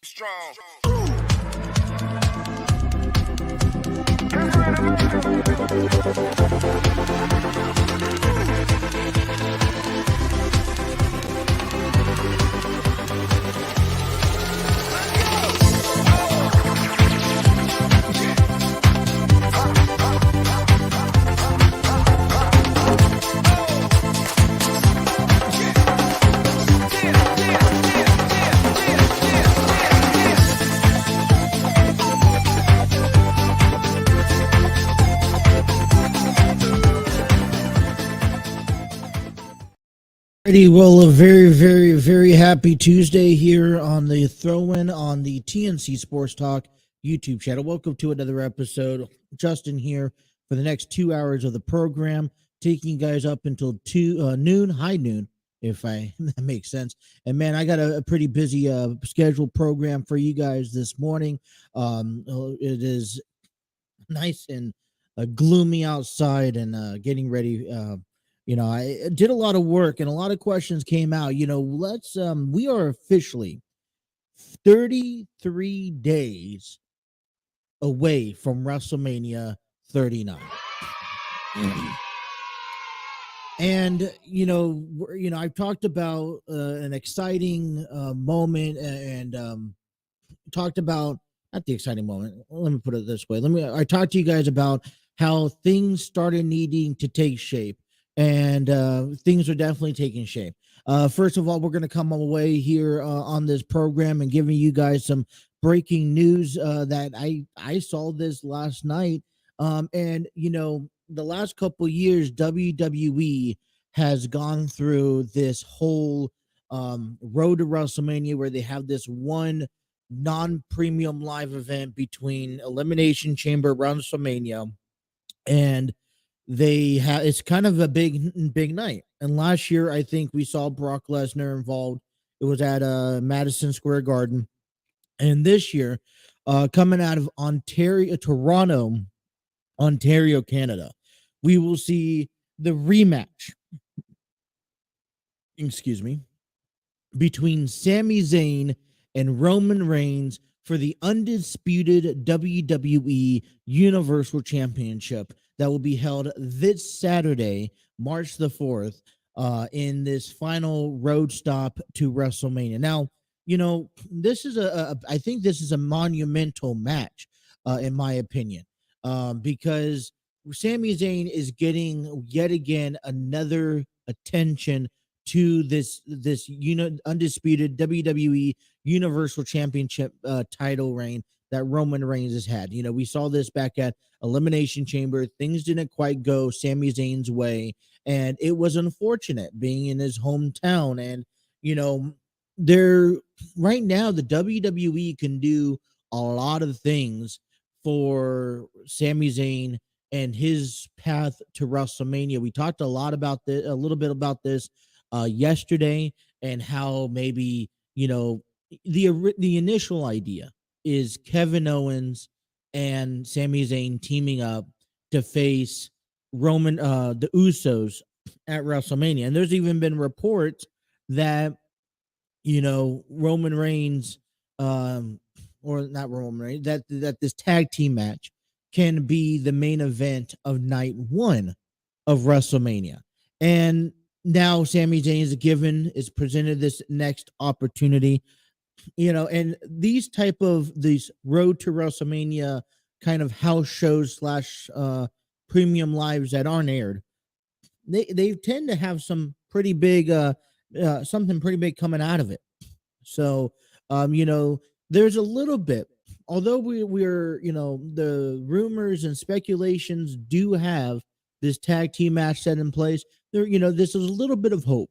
Strong. Well, a very, very, very happy Tuesday here on the throw-in on the TNC Sports Talk YouTube channel. Welcome to another episode. Justin here for the next 2 hours of the program, taking you guys up until high noon, if that makes sense. And man, I got a pretty busy scheduled program for you guys this morning. It is nice and gloomy outside, and getting ready. I did a lot of work and a lot of questions came out. We are officially 33 days away from WrestleMania 39. And I've talked about an exciting moment, and talked about not the exciting moment. Let me put it this way. I talked to you guys about how things started needing to take shape, and things are definitely taking shape. First of all, we're going to come away here on this program and giving you guys some breaking news that I saw this last night. The last couple years, WWE has gone through this whole road to WrestleMania, where they have this one non-premium live event between Elimination Chamber, WrestleMania, and it's kind of a big night. And last year, I think we saw Brock Lesnar involved. It was at Madison Square Garden. And this year, coming out of Toronto, Ontario, Canada, we will see the rematch, between Sami Zayn and Roman Reigns for the undisputed WWE Universal Championship that will be held this Saturday, March the 4th, in this final road stop to WrestleMania. Now, this is I think this is a monumental match, in my opinion, because Sami Zayn is getting yet again another attention to this undisputed WWE Universal Championship title reign that Roman Reigns has had. We saw this back at Elimination Chamber. Things didn't quite go Sami Zayn's way, and it was unfortunate being in his hometown. And they're right now, the WWE can do a lot of things for Sami Zayn and his path to WrestleMania. We talked a little bit about this yesterday, and how maybe the initial idea is Kevin Owens and Sami Zayn teaming up to face the Usos at WrestleMania. And there's even been reports that Roman Reigns, or not Roman Reigns, that this tag team match can be the main event of night one of WrestleMania. And now Sami Zayn is presented this next opportunity, and these road to WrestleMania kind of house shows / premium lives that aren't aired, they tend to have some pretty big something pretty big coming out of it. So there's a little bit, although we're the rumors and speculations do have this tag team match set in place. This is a little bit of hope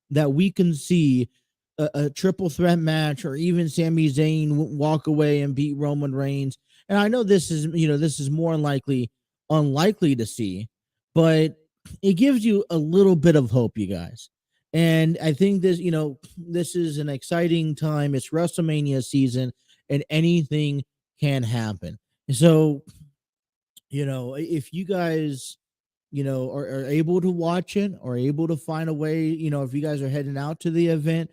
that we can see a triple threat match, or even Sami Zayn walk away and beat Roman Reigns. And I know this is more unlikely to see, but it gives you a little bit of hope, you guys. And I think this is an exciting time. It's WrestleMania season, and anything can happen. So, if you guys are able to watch it, or able to find a way, if you guys are heading out to the event,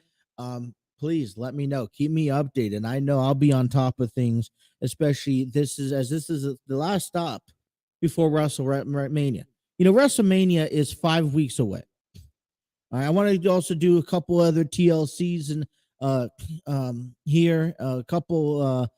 please let me know. Keep me updated. And I know I'll be on top of things, especially this is the last stop before WrestleMania. WrestleMania is 5 weeks away. I want to also do a couple other TLCs and here a couple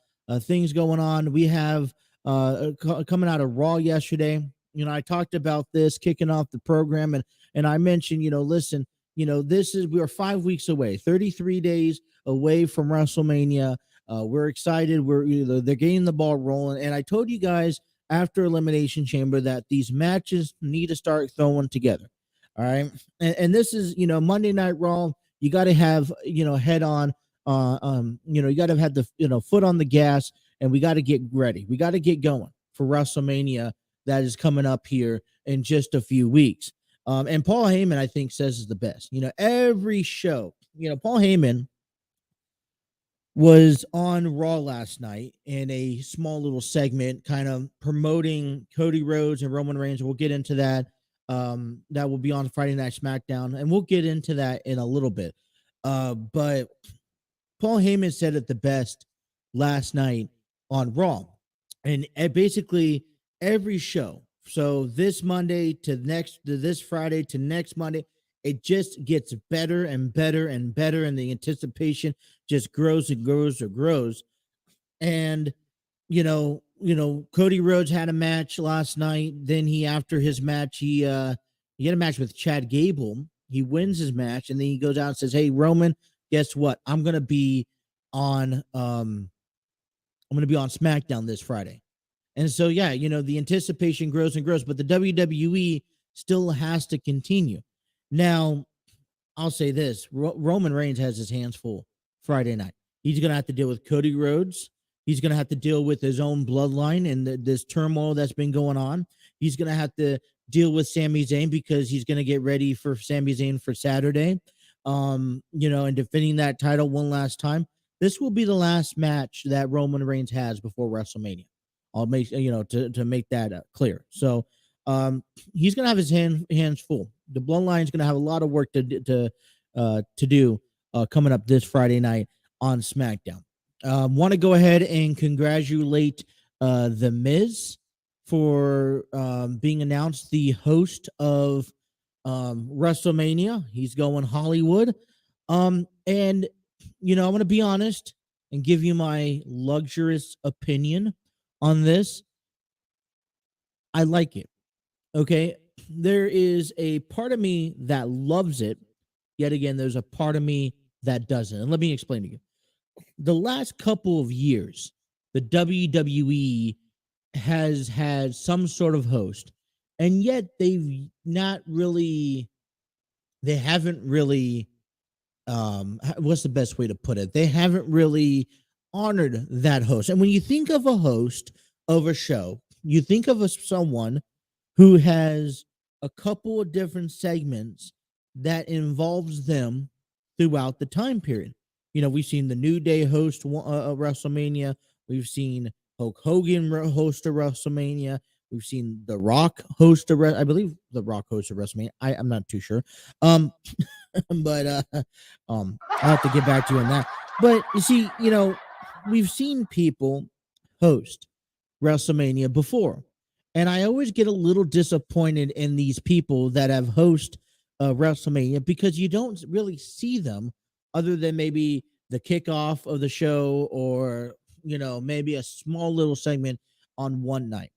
things going on. We have coming out of Raw yesterday. I talked about this kicking off the program, and I mentioned, listen, we are 5 weeks away, 33 days away from WrestleMania. We're excited. They're getting the ball rolling, and I told you guys after Elimination Chamber that these matches need to start throwing together. All right. And this is, Monday Night Raw. You got to have, head on, you got to have the, foot on the gas, and we got to get ready. We got to get going for WrestleMania that is coming up here in just a few weeks. And Paul Heyman, I think, says is the best. Every show, Paul Heyman was on Raw last night in a small little segment kind of promoting Cody Rhodes and Roman Reigns. We'll get into that. That will be on Friday Night SmackDown, and we'll get into that in a little bit. But Paul Heyman said it the best last night on Raw, and basically every show. So this Monday to this Friday to next Monday, it just gets better and better and better, and the anticipation just grows and grows and grows. And Cody Rhodes had a match last night. Then after his match, he had a match with Chad Gable. He wins his match, and then he goes out and says, "Hey, Roman, guess what? I'm gonna be on SmackDown this Friday." And so, yeah, the anticipation grows and grows, but the WWE still has to continue. Now, I'll say this: Roman Reigns has his hands full Friday night. He's gonna have to deal with Cody Rhodes. He's going to have to deal with his own bloodline and this turmoil that's been going on. He's going to have to deal with Sami Zayn because he's going to get ready for Sami Zayn for Saturday, and defending that title one last time. This will be the last match that Roman Reigns has before WrestleMania. I'll make, to make that clear. So he's going to have his hands full. The bloodline is going to have a lot of work to do coming up this Friday night on SmackDown. Want to go ahead and congratulate The Miz for being announced the host of WrestleMania. He's going Hollywood. And, I'm going to be honest and give you my luxurious opinion on this. I like it. Okay. There is a part of me that loves it. Yet again, there's a part of me that doesn't. And let me explain to you. The last couple of years, the WWE has had some sort of host, and yet they haven't really, what's the best way to put it? They haven't really honored that host. And when you think of a host of a show, you think of someone who has a couple of different segments that involves them throughout the time period. We've seen the New Day host WrestleMania. We've seen Hulk Hogan host of WrestleMania. We've seen The Rock host of I believe The Rock host of WrestleMania. I'm not too sure. But I'll have to get back to you on that. But you see, we've seen people host WrestleMania before, and I always get a little disappointed in these people that have host WrestleMania because you don't really see them other than maybe the kickoff of the show or, maybe a small little segment on one night.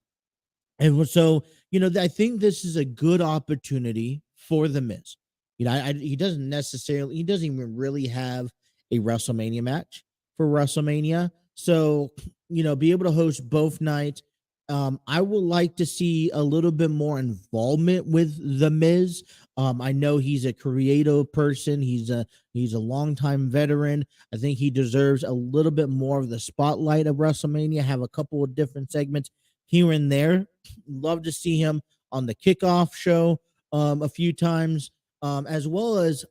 And so, I think this is a good opportunity for The Miz. He doesn't even really have a WrestleMania match for WrestleMania. So, be able to host both nights. I would like to see a little bit more involvement with The Miz. I know he's a creative person. He's a longtime veteran. I think he deserves a little bit more of the spotlight of WrestleMania. Have a couple of different segments here and there. Love to see him on the kickoff show a few times, as well as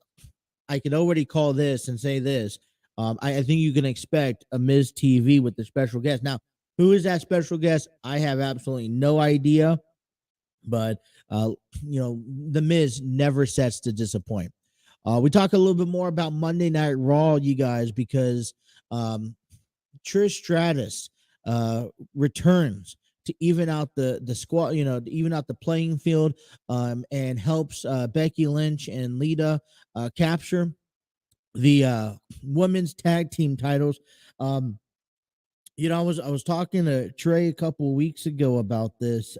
I could already call this and say this. I think you can expect a Miz TV with the special guest. Now, who is that special guest? I have absolutely no idea. But, The Miz never sets to disappoint. We talk a little bit more about Monday Night Raw, you guys, because um, Trish Stratus returns to even out the squad, to even out the playing field, and helps Becky Lynch and Lita capture the women's tag team titles. Um, I was talking to Trey a couple weeks ago about this,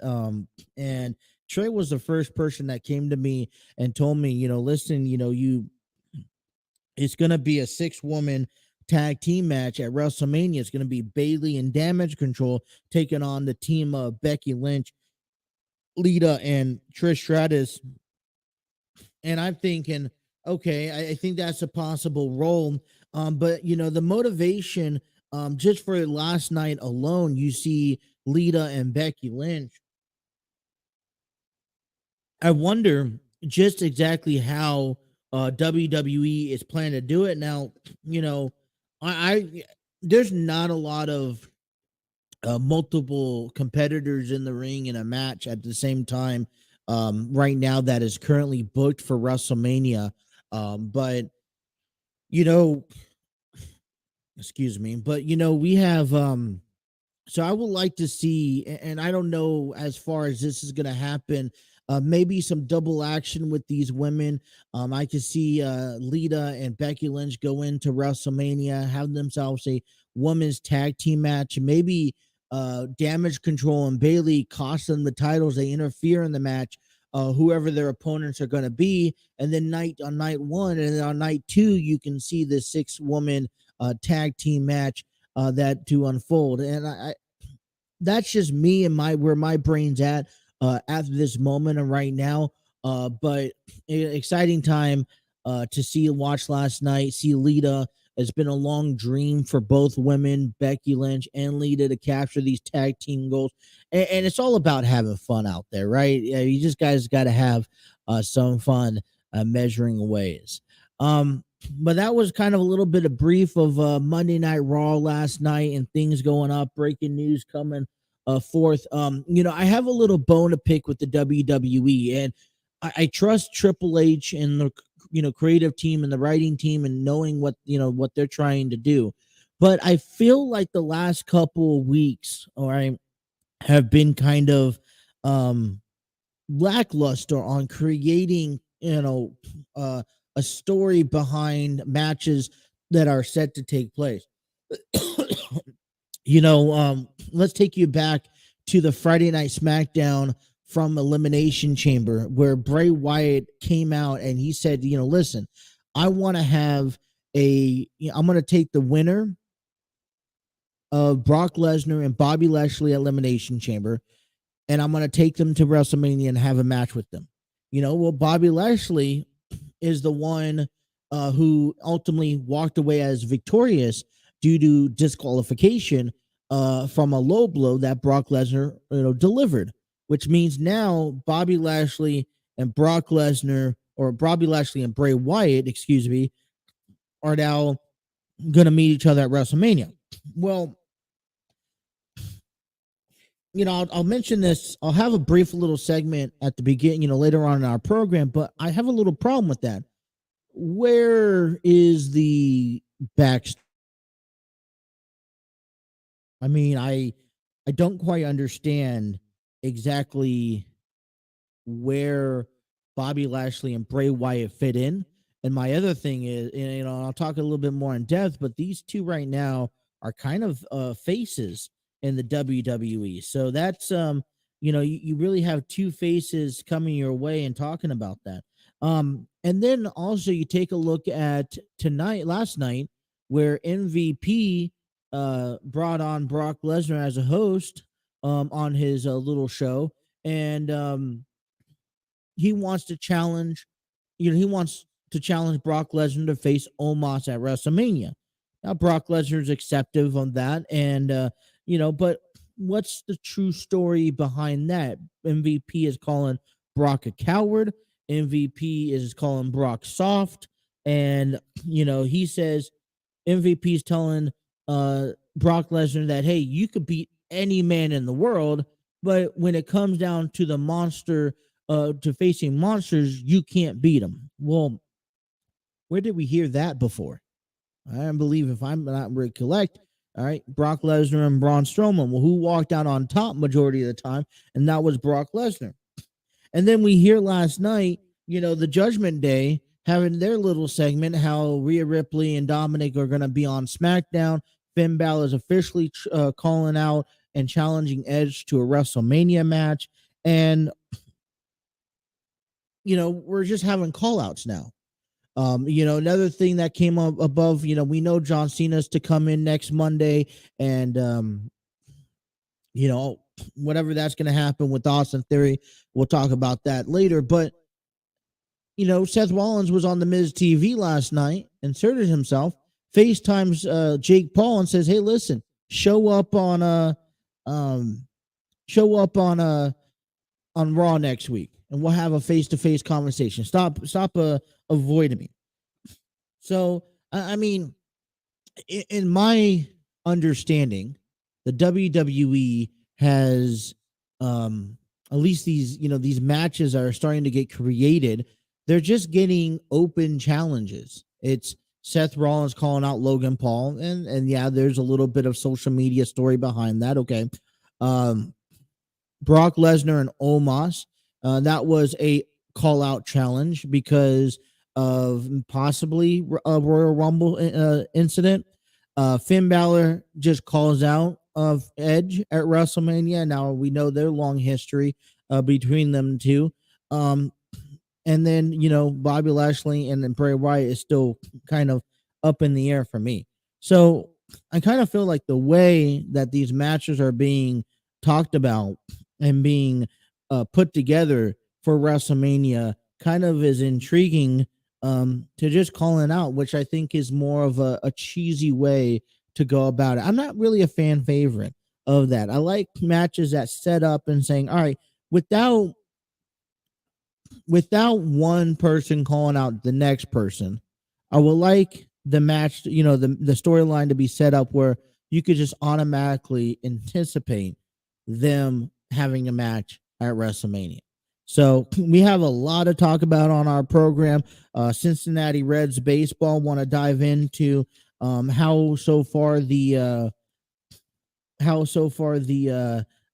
and Trey was the first person that came to me and told me, listen, it's gonna be a 6-woman tag team match at WrestleMania. It's gonna be Bayley and Damage Control taking on the team of Becky Lynch, Lita, and Trish Stratus. And I'm thinking, okay, I think that's a possible role. But the motivation, just for last night alone, you see Lita and Becky Lynch. I wonder just exactly how WWE is planning to do it. Now, I there's not a lot of multiple competitors in the ring in a match at the same time right now that is currently booked for WrestleMania. But you know, excuse me, but we have so I would like to see, and I don't know as far as this is going to happen. Maybe some double action with these women. I could see Lita and Becky Lynch go into WrestleMania, have themselves a women's tag team match. Maybe Damage Control and Bayley cost them the titles. They interfere in the match. Whoever their opponents are going to be, and then night one, and then on night two, you can see the 6-woman tag team match that to unfold. And I that's just me and my where my brain's at this moment and right now. But exciting time to see watch last night. See Lita. It's been a long dream for both women, Becky Lynch and Lita, to capture these tag team goals. And it's all about having fun out there, right? Yeah, you just guys got to have some fun measuring ways. But that was kind of a little bit of brief of Monday Night Raw last night and things going up, breaking news coming forth. I have a little bone to pick with the WWE, and I trust Triple H and the creative team and the writing team and knowing what they're trying to do. But I feel like the last couple of weeks, all right, have been kind of um lackluster on creating a story behind matches that are set to take place. Let's take you back to the Friday Night SmackDown from Elimination Chamber, where Bray Wyatt came out and he said, listen, I want to have I'm going to take the winner of Brock Lesnar and Bobby Lashley Elimination Chamber, and I'm going to take them to WrestleMania and have a match with them. Well, Bobby Lashley is the one who ultimately walked away as victorious due to disqualification from a low blow that Brock Lesnar delivered, which means now Bobby Lashley and Brock Lesnar, or Bobby Lashley and Bray Wyatt, excuse me, are now going to meet each other at WrestleMania. Well, I'll mention this. I'll have a brief little segment at the beginning, later on in our program, but I have a little problem with that. Where is the back? I mean, I don't quite understand exactly where Bobby Lashley and Bray Wyatt fit in. And my other thing is, I'll talk a little bit more in depth, but these two right now are kind of faces in the WWE. So that's you really have two faces coming your way and talking about that. And then also you take a look at last night, where MVP brought on Brock Lesnar as a host on his little show, and he wants to challenge, Brock Lesnar to face Omos at WrestleMania. Now Brock Lesnar's acceptive on that, and but what's the true story behind that? MVP is calling Brock a coward. MVP is calling Brock soft, and he says MVP is telling Brock Lesnar that, hey, you could beat any man in the world, but when it comes down to the monster, to facing monsters, you can't beat them. Well, Where did we hear that before? I believe, if I'm not recollect, all right, Brock Lesnar and Braun Strowman. Well, who walked out on top majority of the time? And that was Brock Lesnar. And then we hear last night, the Judgment Day having their little segment, how Rhea Ripley and Dominic are going to be on SmackDown. Finn Balor is officially calling out and challenging Edge to a WrestleMania match. And, we're just having call outs now. Another thing that came up above, we know John Cena's to come in next Monday, and whatever that's going to happen with Austin Theory, we'll talk about that later. But Seth Rollins was on the Miz TV last night, inserted himself, FaceTimes Jake Paul, and says, "Hey, listen, show up on Raw next week, and we'll have a face-to-face conversation. Stop avoiding me." So, I mean, in my understanding, the WWE has, at least these matches are starting to get created. They're just getting open challenges. It's Seth Rollins calling out Logan Paul, and yeah, there's a little bit of social media story behind that. Okay. Brock Lesnar and Omos, that was a call out challenge because of possibly a Royal Rumble incident. Finn Balor just calls out of Edge at WrestleMania. Now we know their long history between them two. And then, Bobby Lashley and then Bray Wyatt is still kind of up in the air for me. So I kind of feel like the way that these matches are being talked about and being put together for WrestleMania kind of is intriguing to just calling out, which I think is more of a cheesy way to go about it. I'm not really a fan favorite of that. I like matches that set up and saying, all right, without one person calling out the next person, I would like the match, the storyline to be set up where you could just automatically anticipate them having a match at WrestleMania. So we have a lot to talk about on our program. Cincinnati Reds baseball, want to dive into how so far the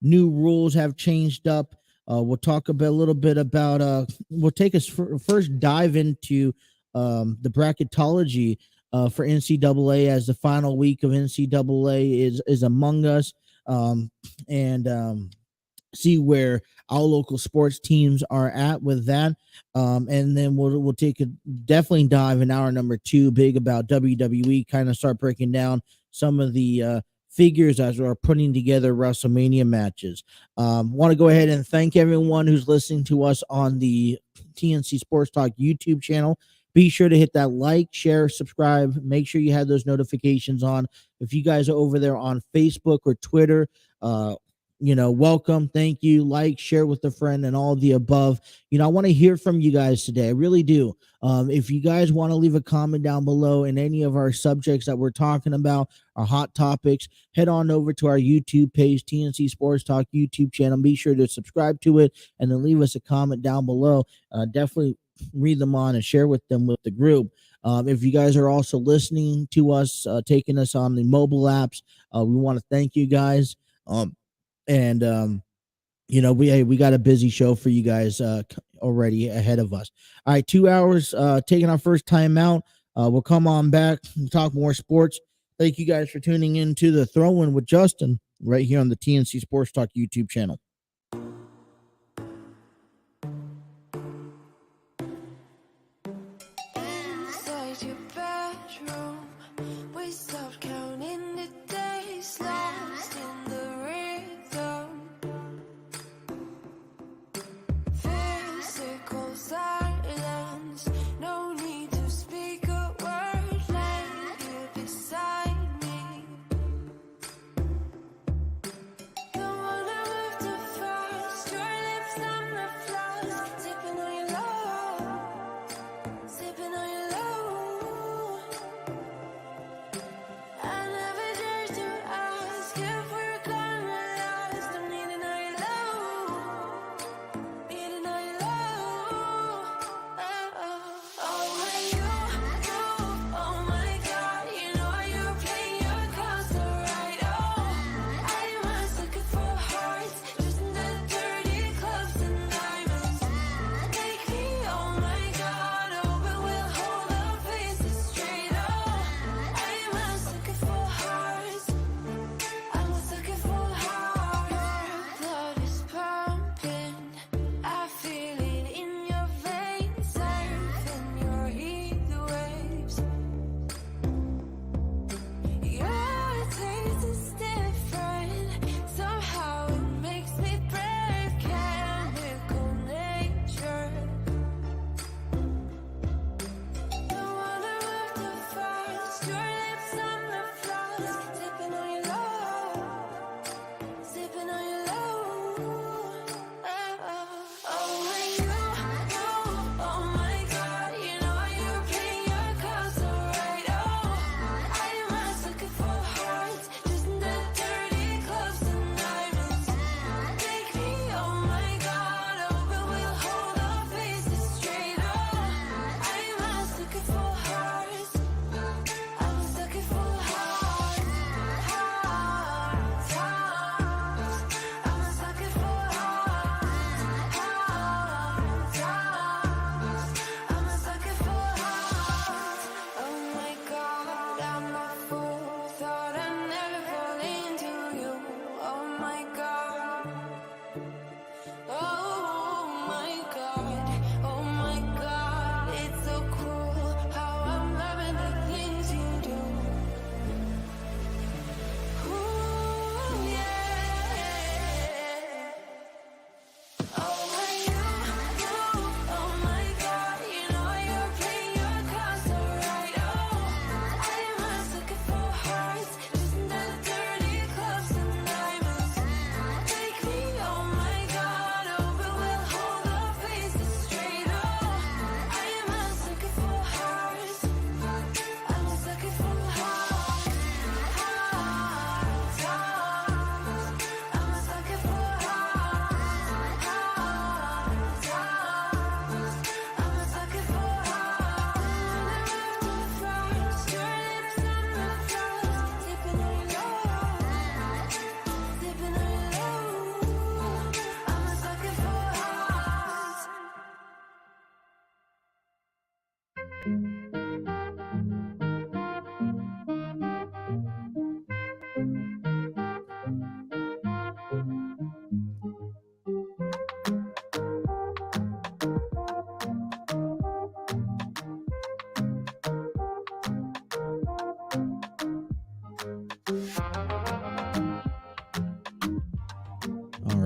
new rules have changed up. We'll talk a little bit about. We'll take us first dive into the bracketology for NCAA as the final week of NCAA is among us, and see where our local sports teams are at with that. And then we'll take a definitely dive in hour number 2, big about WWE, kind of start breaking down some of the figures as we're putting together WrestleMania matches. Want to go ahead and thank everyone who's listening to us on the TNC Sports Talk YouTube channel. Be sure to hit that like, share, subscribe. Make sure you have those notifications on. If you guys are over there on Facebook or Twitter, welcome. Thank you. Like, share with a friend, and all the above. I want to hear from you guys today. I really do. If you guys want to leave a comment down below in any of our subjects that we're talking about, our hot topics, head on over to our YouTube page, TNC Sports Talk YouTube channel. Be sure to subscribe to it and then leave us a comment down below. Definitely read them on and share with them with the group. If you guys are also listening to us, taking us on the mobile apps, we want to thank you guys. And we got a busy show for you guys already ahead of us. All right, 2 hours taking our first time out. We'll come on back and talk more sports. Thank you guys for tuning in to the Throw-In with Justin right here on the TNC Sports Talk YouTube channel. Inside your bedroom, we stopped counting the days, lost in the rhythm. Physical silence, no need to speak a word, laying here beside me. Don't wanna move to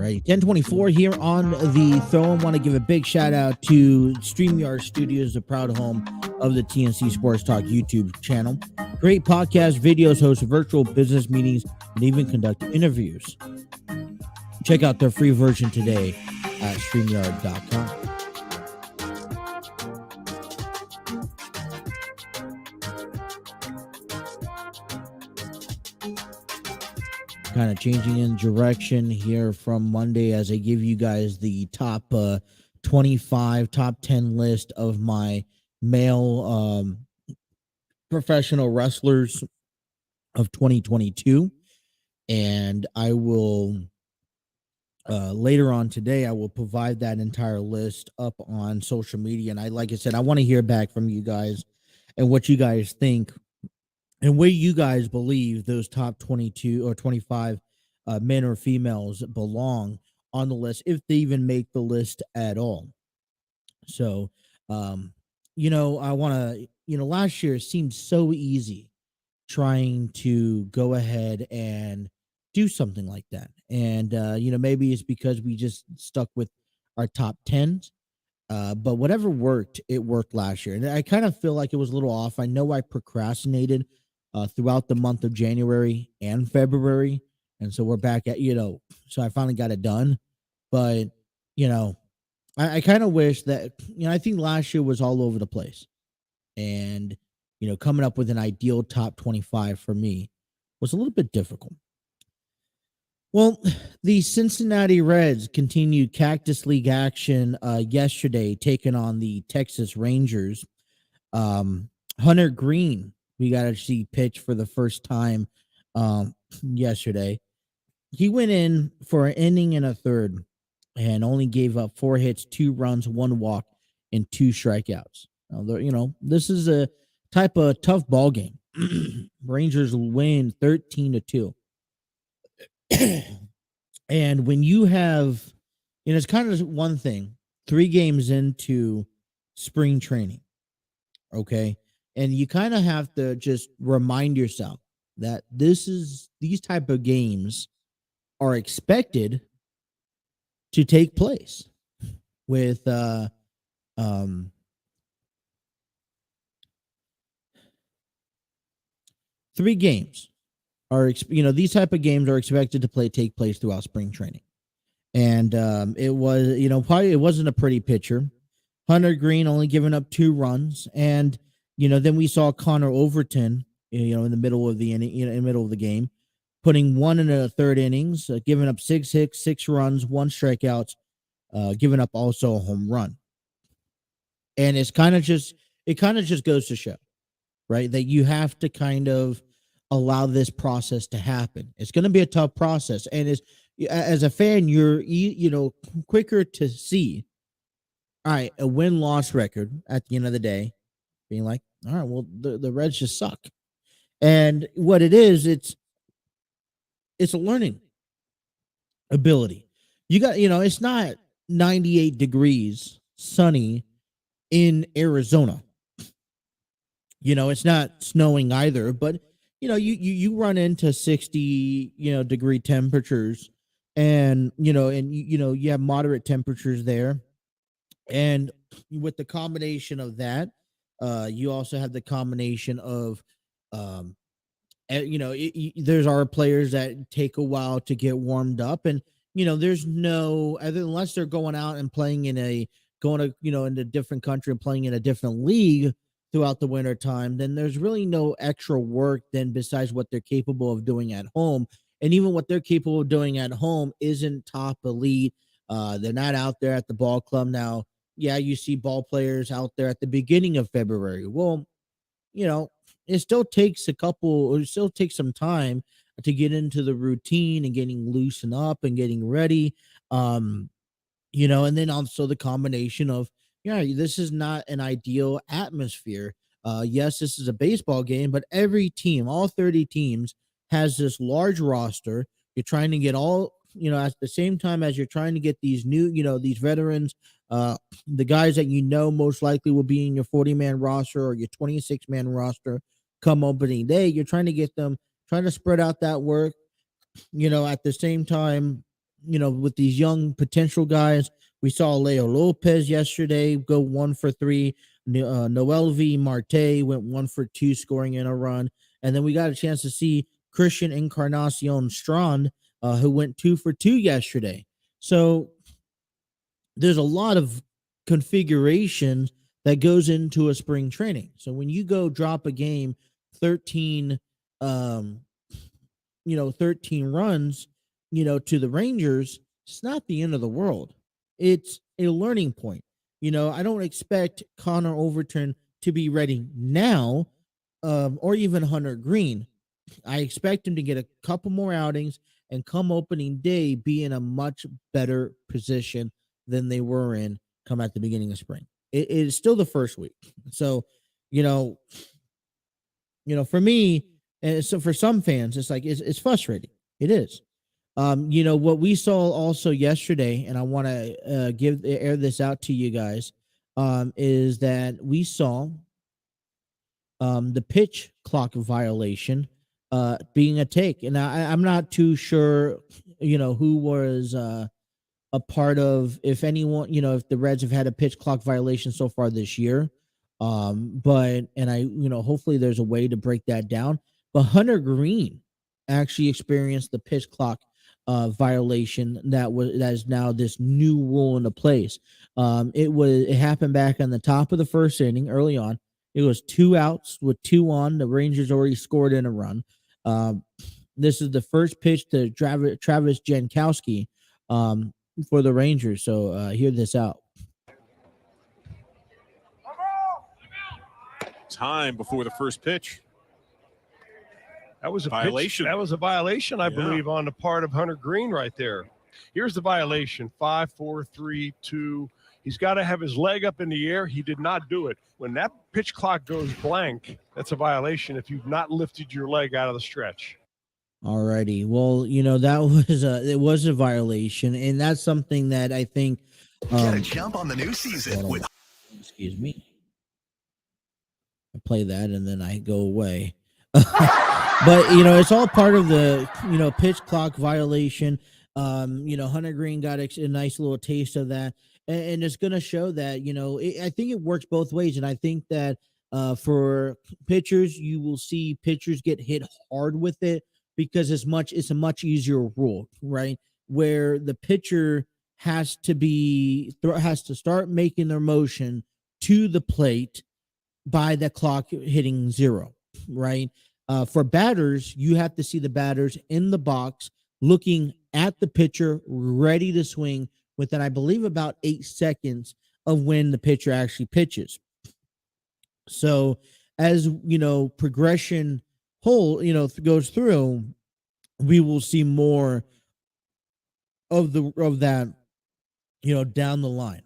right, 1024 here on the Throne. Want to give a big shout out to StreamYard Studios, the proud home of the TNC Sports Talk YouTube channel. Great podcast, videos, host virtual business meetings, and even conduct interviews. Check out their free version today at StreamYard.com. Kind of changing in direction here from Monday as I give you guys the top 25, top 10 list of my male professional wrestlers of 2022. And I will later on today, I will provide that entire list up on social media. And like I said, I want to hear back from you guys and what you guys think and where you guys believe those top 22 or 25 men or females belong on the list, if they even make the list at all. So, I want to, last year it seemed so easy trying to go ahead and do something like that. And, maybe it's because we just stuck with our top 10s. But whatever worked, it worked last year. And I kind of feel like it was a little off. I know I procrastinated throughout the month of January and February. And so we're back at, so I finally got it done. But, I kind of wish that, I think last year was all over the place. And, coming up with an ideal top 25 for me was a little bit difficult. Well, the Cincinnati Reds continued Cactus League action yesterday, taking on the Texas Rangers. Hunter Green, we got to see pitch for the first time yesterday. He went in for an inning and a third and only gave up 4 hits, 2 runs, 1 walk, and 2 strikeouts. Now, this is a type of tough ball game. Rangers win 13-2. And when you have, it's kind of one thing, 3 games into spring training, okay? And you kind of have to just remind yourself that these type of games are expected to take place with 3 games are, these type of games are expected to take place throughout spring training. And it was, probably it wasn't a pretty picture. Hunter Green only giving up 2 runs. And, then we saw Connor Overton, in the middle of the inning, in the middle of the game, putting 1 in the third innings, giving up 6 hits, 6 runs, 1 strikeout, giving up also a home run. And it kind of just goes to show, right, that you have to kind of allow this process to happen. It's going to be a tough process. And as a fan, you're, quicker to see, all right, a win-loss record at the end of the day, being like, all right, well, the Reds just suck. And what it is, it's a learning ability. You got, it's not 98 degrees sunny in Arizona. It's not snowing either, but you run into 60, degree temperatures, and you have moderate temperatures there. And with the combination of that, you also have the combination of, there's our players that take a while to get warmed up, and there's no other, unless they're going out and playing in a different country and playing in a different league throughout the winter time, then there's really no extra work than besides what they're capable of doing at home. And even what they're capable of doing at home isn't top elite. They're not out there at the ball club now. Yeah, you see ball players out there at the beginning of February. Well, it still takes some time to get into the routine and getting loosened up and getting ready. And then also the combination of, this is not an ideal atmosphere. Yes, this is a baseball game, but every team, all 30 teams, has this large roster. You're trying to get all, at the same time as you're trying to get these new, these veterans, the guys that most likely will be in your 40-man roster or your 26-man roster come opening day. You're trying to get them, trying to spread out that work, at the same time, with these young potential guys. We saw Leo Lopez yesterday go 1 for 3. Noel V. Marte went 1 for 2, scoring in a run. And then we got a chance to see Christian Encarnacion Strand, who went 2 for 2 yesterday. So there's a lot of configuration that goes into a spring training. So when you go drop a game 13 um 13 runs, to the Rangers, it's not the end of the world. It's a learning point. I don't expect Connor Overton to be ready now, or even Hunter Green. I expect him to get a couple more outings and come opening day be in a much better position than they were in come at the beginning of spring. It is still the first week. So, you know, for me, and so for some fans, it's like it's frustrating. It is. What we saw also yesterday, and I want to air this out to you guys, is that we saw the pitch clock violation being a take, and I'm not too sure, who was a part of, if anyone, if the Reds have had a pitch clock violation so far this year. But and I, hopefully there's a way to break that down. But Hunter Green actually experienced the pitch clock violation that is now this new rule into place. It happened back on the top of the first inning early on. It was 2 outs with 2 on. The Rangers already scored in a run. This is the first pitch to Travis Jankowski for the Rangers. So hear this out. Time before the first pitch. That was a violation. That was a violation, I believe, on the part of Hunter Green right there. Here's the violation: 5, 4, 3, 2. He's got to have his leg up in the air. He did not do it. When that pitch clock goes blank, that's a violation if you've not lifted your leg out of the stretch. Alrighty. Well, it was a violation, and that's something that I think get a jump on the new season with. Excuse me. I play that and then I go away. But it's all part of the pitch clock violation. Hunter Green got a nice little taste of that, and it's going to show that I think it works both ways, and I think that for pitchers, you will see pitchers get hit hard with it because it's a much easier rule, right? Where the pitcher has to start making their motion to the plate by the clock hitting 0, right? For batters, you have to see the batters in the box looking at the pitcher, ready to swing within, I believe, about 8 seconds of when the pitcher actually pitches. So as, progression goes through, we will see more of that, down the line.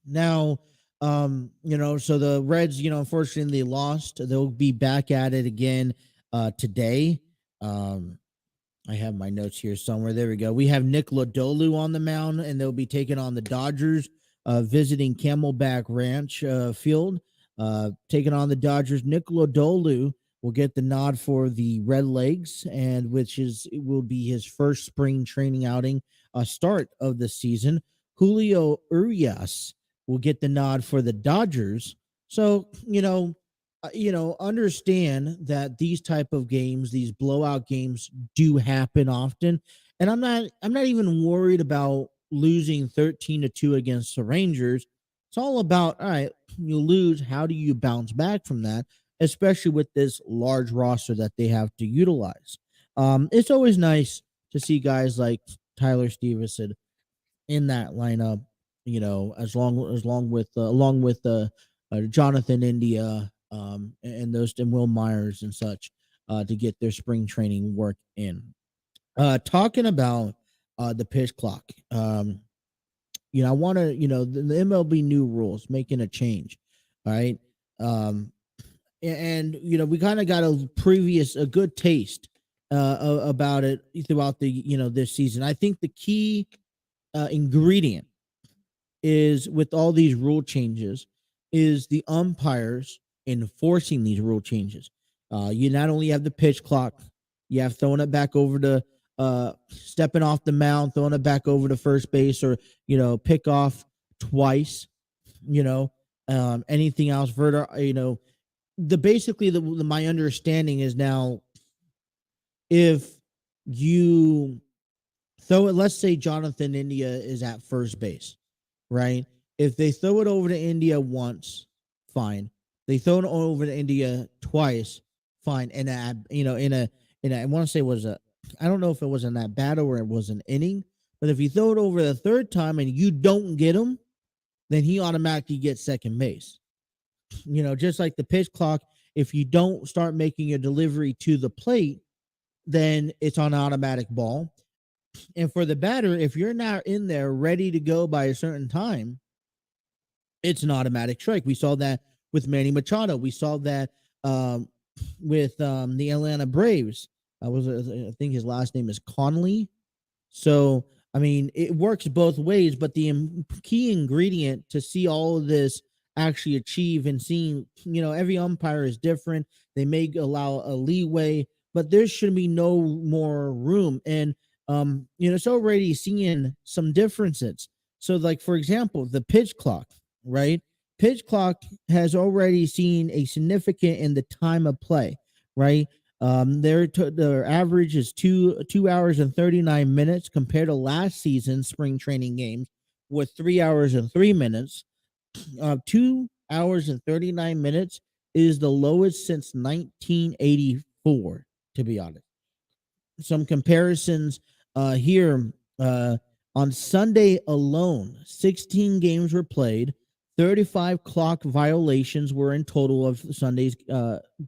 Now, so the Reds, unfortunately they lost. They'll be back at it again today. I have my notes here somewhere. There we go. We have Nick Lodolu on the mound, and they'll be taking on the Dodgers, visiting Camelback Ranch Field, taking on the Dodgers. Nick Lodolu will get the nod for the Red Legs, and it will be his first spring training outing, start of the season. Julio Urias will get the nod for the Dodgers. So, understand that these type of games, these blowout games, do happen often. And I'm not even worried about losing 13-2 against the Rangers. It's all about, all right, you lose. How do you bounce back from that? Especially with this large roster that they have to utilize. It's always nice to see guys like Tyler Stevenson in that lineup, along with Jonathan India, and Will Myers and such, to get their spring training work in. Talking about the pitch clock, I want to, the MLB new rules making a change. All right. And we kind of got a good taste about it throughout the, this season. I think the key ingredient is, with all these rule changes, is the umpires enforcing these rule changes. You not only have the pitch clock, you have throwing it back over to stepping off the mound, throwing it back over to first base, or pick off twice. Anything else? Basically my understanding is now, if you throw it, let's say Jonathan India is at first base, right? If they throw it over to India once, fine. They throw it over to India twice, fine. And I want to say I don't know if it was in that battle or it was an inning, but if you throw it over the third time and you don't get him, then he automatically gets second base. Just like the pitch clock, if you don't start making a delivery to the plate, then it's on automatic ball. And for the batter, if you're not in there ready to go by a certain time, it's an automatic strike. We saw that with Manny Machado. We saw that with the Atlanta Braves. I think his last name is Conley. So, I mean, it works both ways, but the key ingredient to see all of this actually achieve, and seeing, every umpire is different. They may allow a leeway, but there should be no more room. And, it's already seeing some differences. So, like, for example, the pitch clock, right? Pitch clock has already seen a significant in the time of play, right? Their average is 2 hours and 39 minutes compared to last season's spring training games with 3 hours and 3 minutes. 2 hours and 39 minutes is the lowest since 1984, to be honest. Some comparisons here. On Sunday alone, 16 games were played. 35 clock violations were in total of Sunday's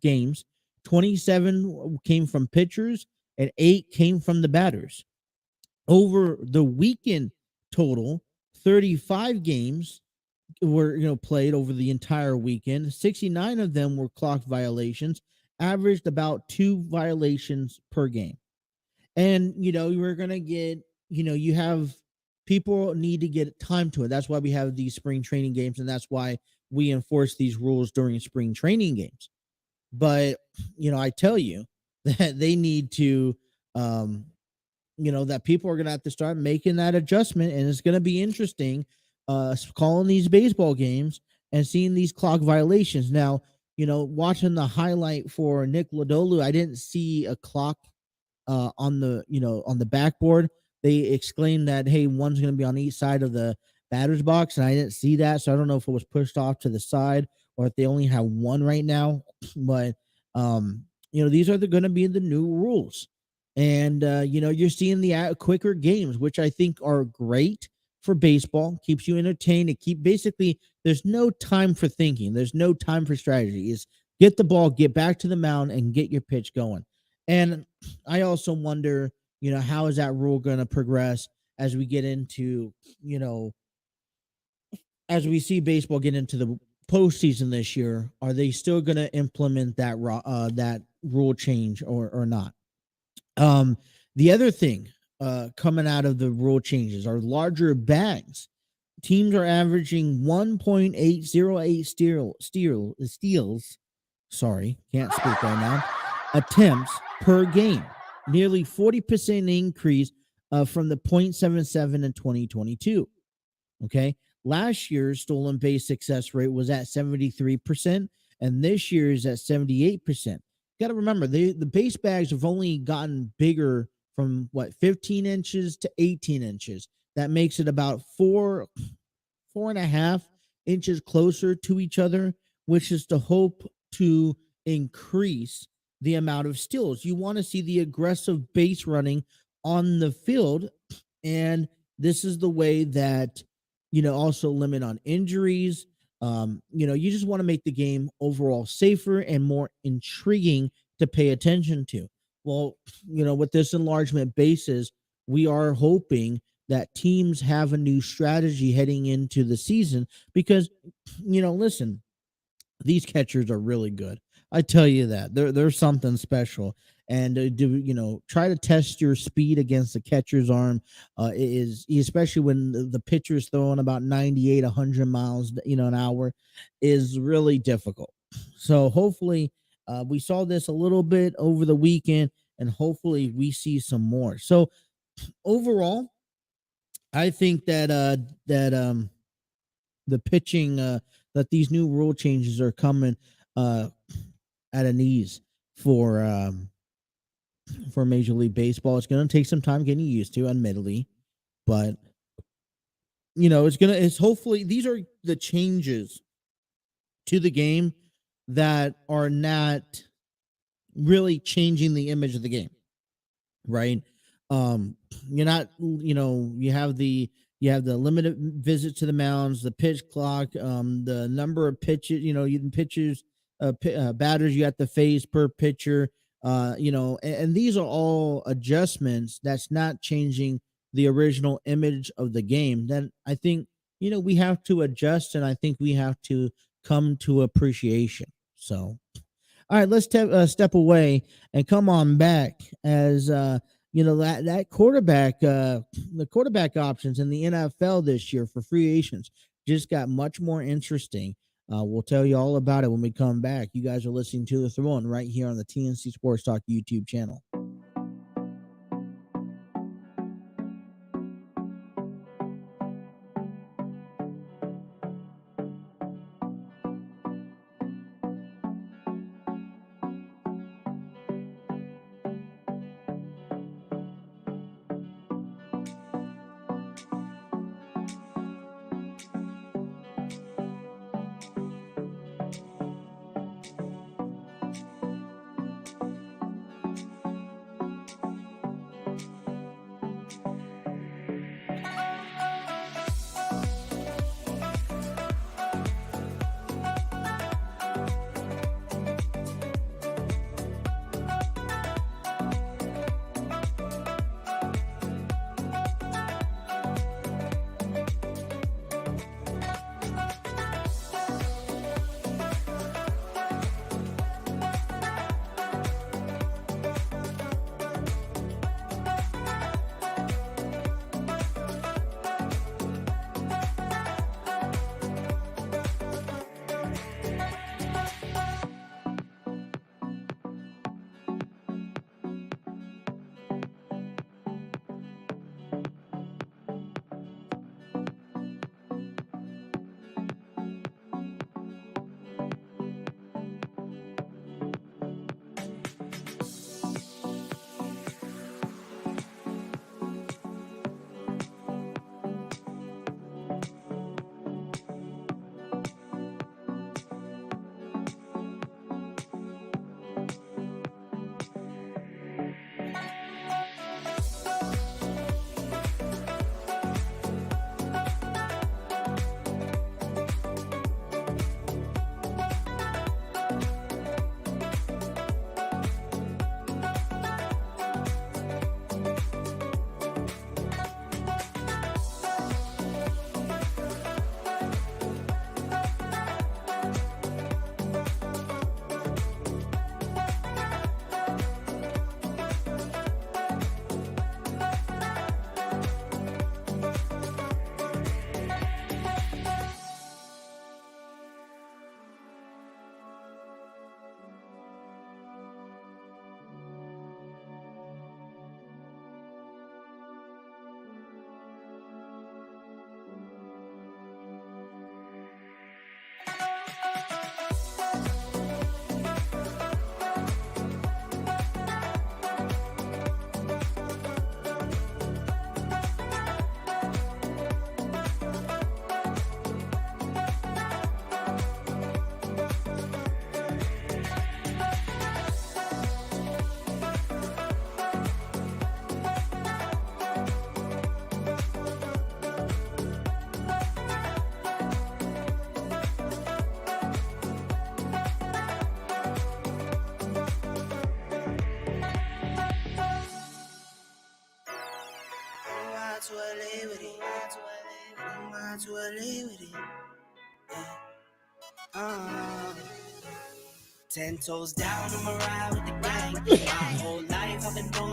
games. 27 came from pitchers and 8 came from the batters. Over the weekend total, 35 games were played over the entire weekend. 69 of them were clock violations, averaged about 2 violations per game. And we're gonna get, you have people need to get time to it. That's why we have these spring training games, and that's why we enforce these rules during spring training games. But I tell you that they need to that people are gonna have to start making that adjustment, and it's gonna be interesting calling these baseball games and seeing these clock violations. Now, watching the highlight for Nick Lodolu, I didn't see a clock on the backboard. They exclaimed that, hey, one's going to be on each side of the batter's box, and I didn't see that, so I don't know if it was pushed off to the side or if they only have one right now. But these are going to be the new rules, and you're seeing the quicker games, which I think are great for baseball. Keeps you entertained. There's no time for thinking. There's no time for strategy. It's get the ball, get back to the mound, and get your pitch going. And I also wonder, how is that rule going to progress as we get into, as we see baseball get into the postseason this year? Are they still going to implement that rule change or not? The other thing coming out of the rule changes are larger bags. Teams are averaging 1.808 steals. Sorry, can't speak right now. Attempts per game, nearly 40% increase from the 0.77 in 2022. Okay, last year's stolen base success rate was at 73%, and this year's at 78%. Got to remember, the base bags have only gotten bigger from 15 inches to 18 inches. That makes it about 4.5 inches closer to each other, which is to hope to increase the amount of steals. You want to see the aggressive base running on the field, and this is the way that also limit on injuries. You just want to make the game overall safer and more intriguing to pay attention to. Well, with this enlargement bases, we are hoping that teams have a new strategy heading into the season because, listen, these catchers are really good. I tell you that there's something special, and try to test your speed against the catcher's arm is especially when the pitcher's throwing about 98, 100 miles, an hour, is really difficult. So hopefully we saw this a little bit over the weekend, and hopefully we see some more. So overall, I think that the pitching that these new rule changes are coming at an ease for Major League Baseball. It's going to take some time getting used to, admittedly, but it's hopefully these are the changes to the game that are not really changing the image of the game, right? You're not, you have the limited visit to the mounds, the pitch clock, the number of pitches, batters you have to face per pitcher, and these are all adjustments that's not changing the original image of the game. Then I think, we have to adjust, and I think we have to come to appreciation. So, all right, let's step away and come on back as that quarterback, the quarterback options in the NFL this year for free agents just got much more interesting. We'll tell you all about it when we come back. You guys are listening to The Throne right here on the TNC Sports Talk YouTube channel.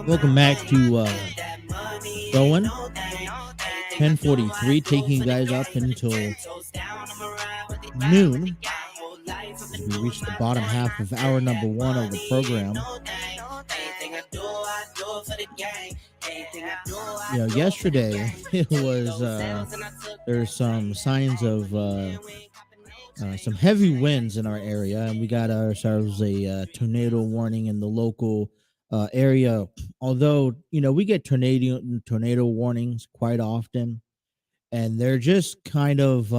Welcome back to Going 10:43, taking you guys up until noon as we reach the bottom half of hour number one of the program. Yesterday it was there's some signs of some heavy winds in our area, and we got ourselves a tornado warning in the local area. Although we get tornado warnings quite often, and they're just kind of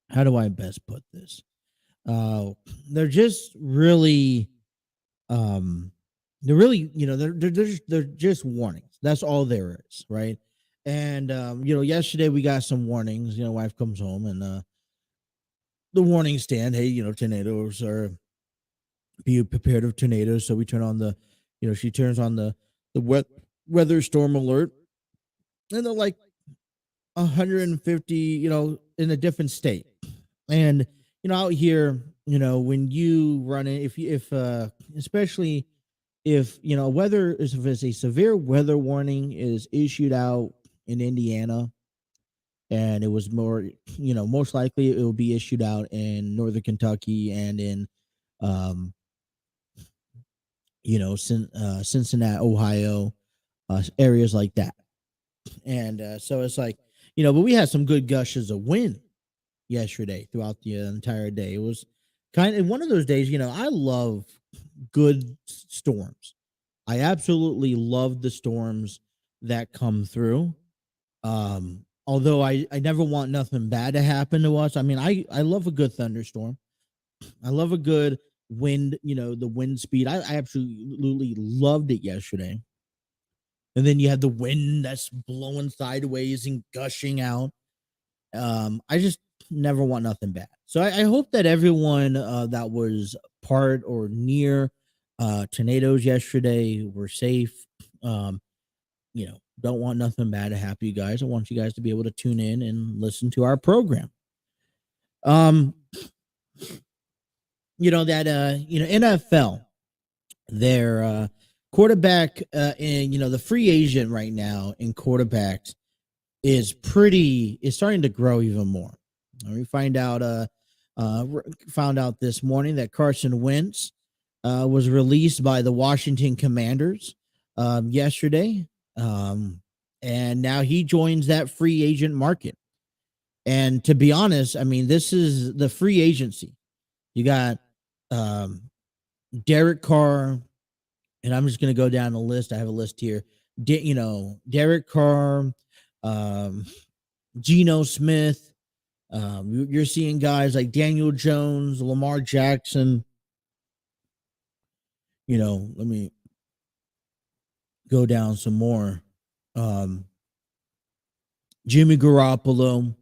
how do I best put this? They're just really they're really they're just warnings. That's all there is, right? And yesterday we got some warnings. Wife comes home and the warning stand, hey, tornadoes are, be prepared of tornadoes. So we turn on she turns on the weather storm alert, and they're like 150 in a different state. And out here, when you run it, if especially if weather is, if it's a severe weather warning is issued out in Indiana, and it was more, most likely it will be issued out in Northern Kentucky and in Cincinnati, Ohio, areas like that. And so it's like, but we had some good gushes of wind yesterday throughout the entire day. It was kind of one of those days, I love good storms. I absolutely love the storms that come through. Although I never want nothing bad to happen to us. I mean, I love a good thunderstorm. I love a good wind, the wind speed. I absolutely loved it yesterday. And then you have the wind that's blowing sideways and gushing out. I just never want nothing bad. So I hope that everyone that was part or near tornadoes yesterday were safe. Don't want nothing bad to happen to you guys. I want you guys to be able to tune in and listen to our program. NFL, their quarterback and the free agent right now in quarterbacks is starting to grow even more. We found out this morning that Carson Wentz was released by the Washington Commanders yesterday. And now he joins that free agent market. And to be honest, I mean, this is the free agency. You got Derek Carr, and I'm just going to go down the list. I have a list here. Derek Carr, Geno Smith. You're seeing guys like Daniel Jones, Lamar Jackson. Let me go down some more. Jimmy Garoppolo.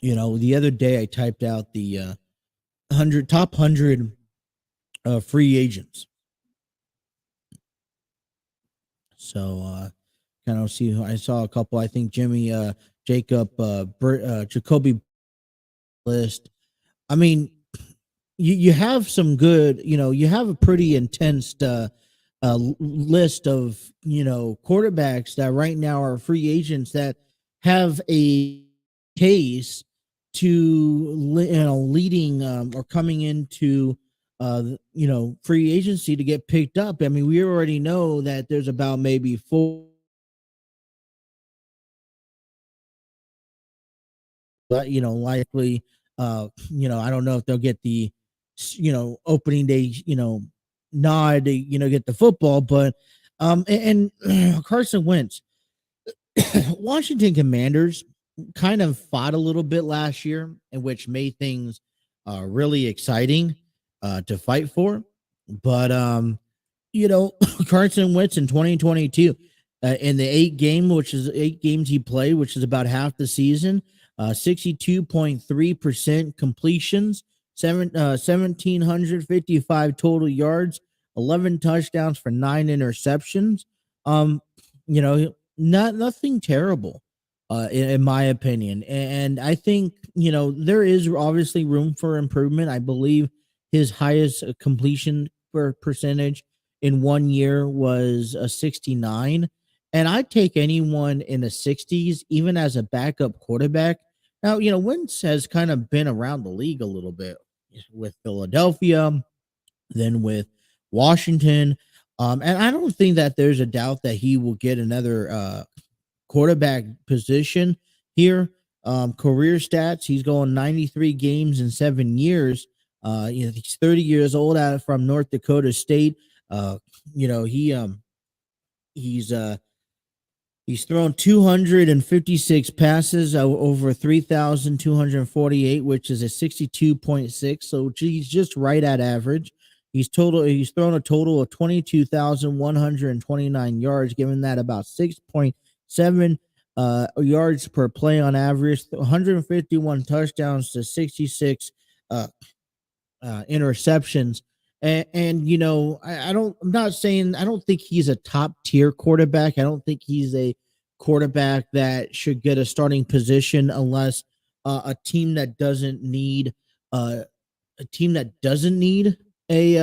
The other day I typed out the top 100 free agents. So kind of see who I saw a couple. I think Jacoby list. I mean, you have some good, you have a pretty intense list of, quarterbacks that right now are free agents that have a case to, leading or coming into, free agency to get picked up. I mean, we already know that there's about maybe 4. But, likely, I don't know if they'll get the, opening day, nod to, get the football, but, and Carson Wentz, Washington Commanders kind of fought a little bit last year, in which made things really exciting to fight for. But, Carson Wentz in 2022, in the 8 games he played, which is about half the season, 62.3% completions, 1,755 total yards, 11 touchdowns for 9 interceptions. Nothing terrible, in my opinion. And I think, there is obviously room for improvement. I believe his highest completion percentage in 1 year was a 69. And I'd take anyone in the 60s, even as a backup quarterback. Now, Wentz has kind of been around the league a little bit. with Philadelphia, then with Washington. And I don't think that there's a doubt that he will get another quarterback position here. Career stats, he's going 93 games in 7 years. He's 30 years old out from North Dakota State. He's thrown 256 passes over 3,248, which is a 62.6. So he's just right at average. He's thrown a total of 22,129 yards, giving that about 6.7 yards per play on average, 151 touchdowns to 66 interceptions. And I don't think he's a top tier quarterback. I don't think he's a quarterback that should get a starting position unless a team that doesn't need he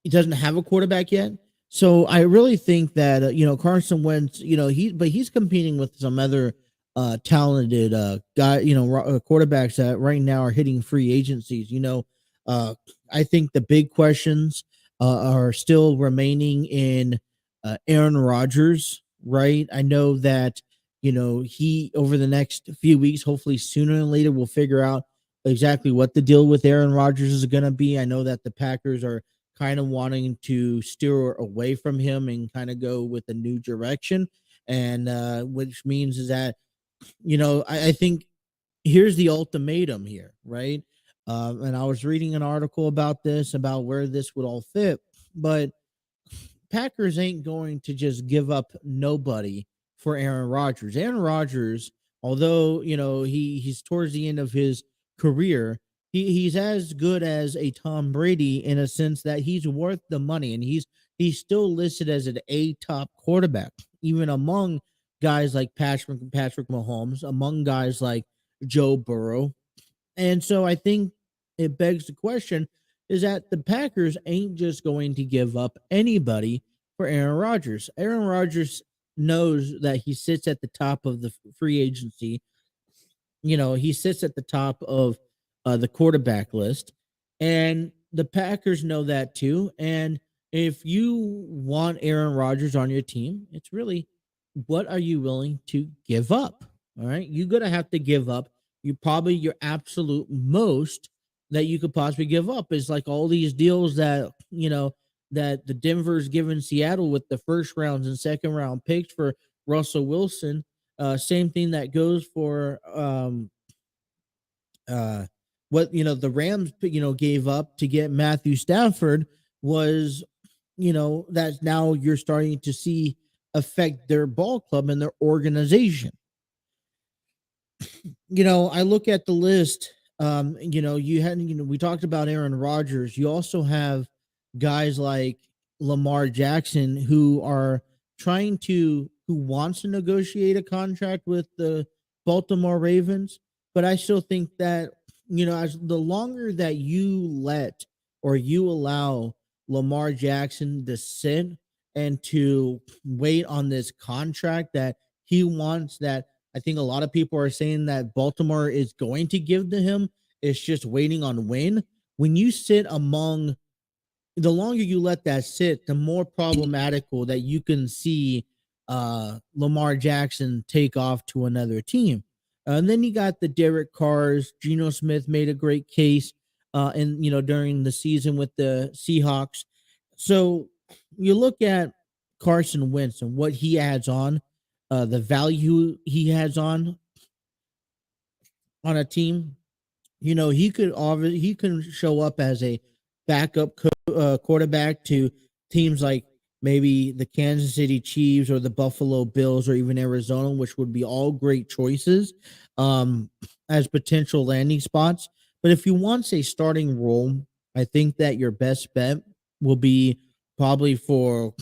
doesn't have a quarterback yet. So I really think that Carson Wentz, he's competing with some other talented quarterbacks that right now are hitting free agencies. I think the big questions are still remaining in Aaron Rodgers, right? I know that he over the next few weeks, hopefully sooner than later, will figure out exactly what the deal with Aaron Rodgers is going to be. I know that the Packers are kind of wanting to steer away from him and kind of go with a new direction, and which means is that I think here's the ultimatum here, right? And I was reading an article about this, about where this would all fit, but Packers ain't going to just give up nobody for Aaron Rodgers. Aaron Rodgers, although he's towards the end of his career, he's as good as a Tom Brady in a sense that he's worth the money, and he's still listed as an A top quarterback, even among guys like Patrick Mahomes, among guys like Joe Burrow. And so I think it begs the question is that the Packers ain't just going to give up anybody for Aaron Rodgers. Aaron Rodgers knows that he sits at the top of the free agency. He sits at the top of the quarterback list, and the Packers know that too. And if you want Aaron Rodgers on your team, it's really, what are you willing to give up? All right. You're going to have to give up. Your absolute most that you could possibly give up is like all these deals that, that the Denver's given Seattle with the first rounds and second round picks for Russell Wilson. Same thing that goes for, what, the Rams, gave up to get Matthew Stafford was, that now you're starting to see affect their ball club and their organization. I look at the list. We talked about Aaron Rodgers. You also have guys like Lamar Jackson who wants to negotiate a contract with the Baltimore Ravens. But I still think that, as the longer that you allow Lamar Jackson to sit and to wait on this contract that he wants, that I think a lot of people are saying that Baltimore is going to give to him, it's just waiting on when. When you sit the longer you let that sit, the more problematical that you can see Lamar Jackson take off to another team. And then you got the Derek Carrs. Geno Smith made a great case during the season with the Seahawks. So you look at Carson Wentz and what he adds on, the value he has on a team. He can show up as a backup quarterback to teams like maybe the Kansas City Chiefs or the Buffalo Bills or even Arizona, which would be all great choices as potential landing spots. But if you want a starting role, I think that your best bet will be probably for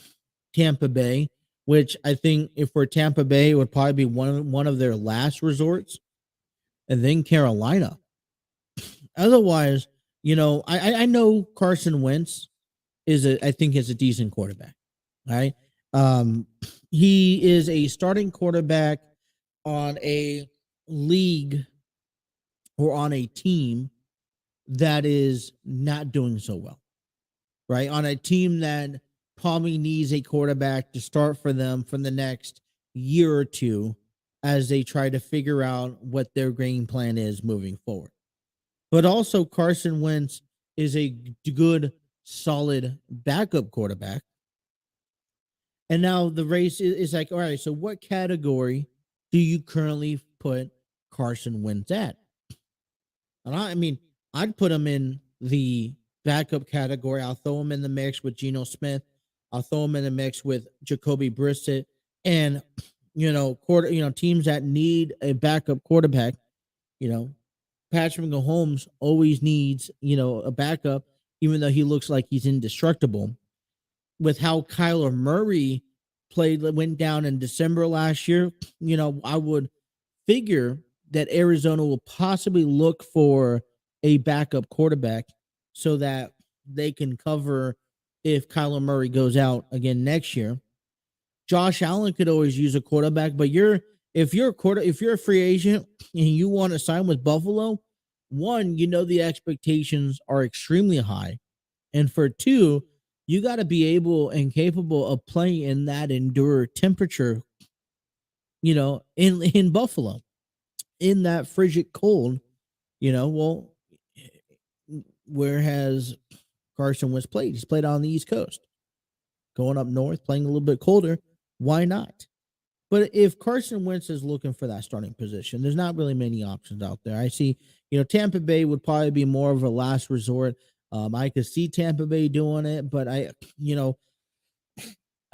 Tampa Bay, which I think if for Tampa Bay, it would probably be one of their last resorts, and then Carolina. Otherwise, I know Carson Wentz is a decent quarterback. Right. He is a starting quarterback on a league or on a team that is not doing so well, right? On a team that probably needs a quarterback to start for them for the next year or two as they try to figure out what their game plan is moving forward. But also, Carson Wentz is a good, solid backup quarterback. And now the race is like, all right, so what category do you currently put Carson Wentz at? And I mean, I'd put him in the backup category. I'll throw him in the mix with Geno Smith. I'll throw him in the mix with Jacoby Brissett, and teams that need a backup quarterback. Patrick Mahomes always needs a backup, even though he looks like he's indestructible. With how Kyler Murray went down in December last year, I would figure that Arizona will possibly look for a backup quarterback so that they can cover if Kyler Murray goes out again next year. Josh Allen could always use a quarterback, but if you're a free agent and you want to sign with Buffalo, one, the expectations are extremely high. And for two, you got to be able and capable of playing in that endure temperature, in Buffalo, in that frigid cold, where has Carson Wentz played? He's played on the East Coast. Going up north, playing a little bit colder, why not? But if Carson Wentz is looking for that starting position, there's not really many options out there. I see, Tampa Bay would probably be more of a last resort. I could see Tampa Bay doing it, but I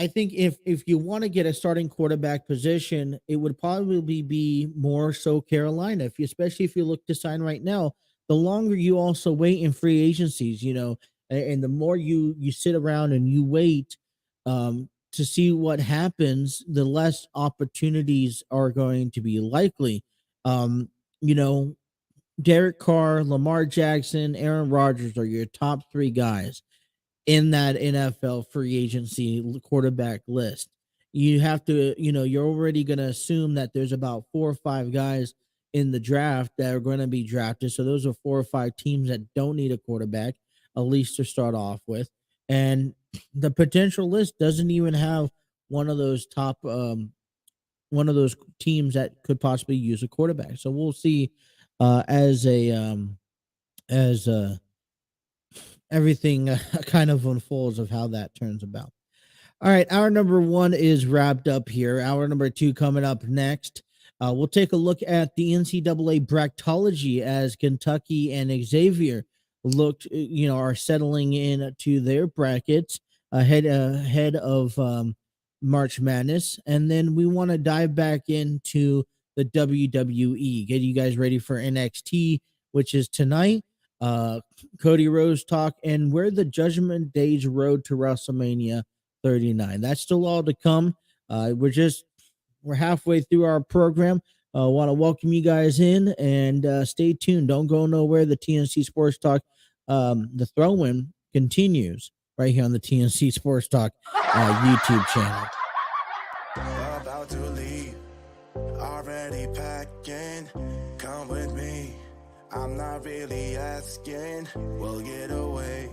think if you want to get a starting quarterback position, it would probably be more so Carolina. Especially if you look to sign right now, the longer you also wait in free agencies, and the more you sit around and you wait to see what happens, the less opportunities are going to be likely. Derek Carr, Lamar Jackson, Aaron Rodgers are your top three guys in that NFL free agency quarterback list. You have to, you're already going to assume that there's about 4 or 5 guys in the draft that are going to be drafted. So those are 4 or 5 teams that don't need a quarterback, at least to start off with. And the potential list doesn't even have one of those teams that could possibly use a quarterback. So we'll see as everything kind of unfolds of how that turns about. All right, hour number 1 is wrapped up here. Hour number 2 coming up next. We'll take a look at the NCAA Bracketology as Kentucky and Xavier are settling in to their brackets ahead of March Madness. And then we want to dive back into the WWE, get you guys ready for NXT, which is tonight. Cody Rhodes talk and where the Judgment Day's road to WrestleMania 39. That's still all to come. We're halfway through our program. Want to welcome you guys in and stay tuned. Don't go nowhere. The TNC Sports Talk, the throw-in continues right here on the TNC Sports Talk YouTube channel. About to leave, already packing. Come with me. I'm not really asking. We'll get away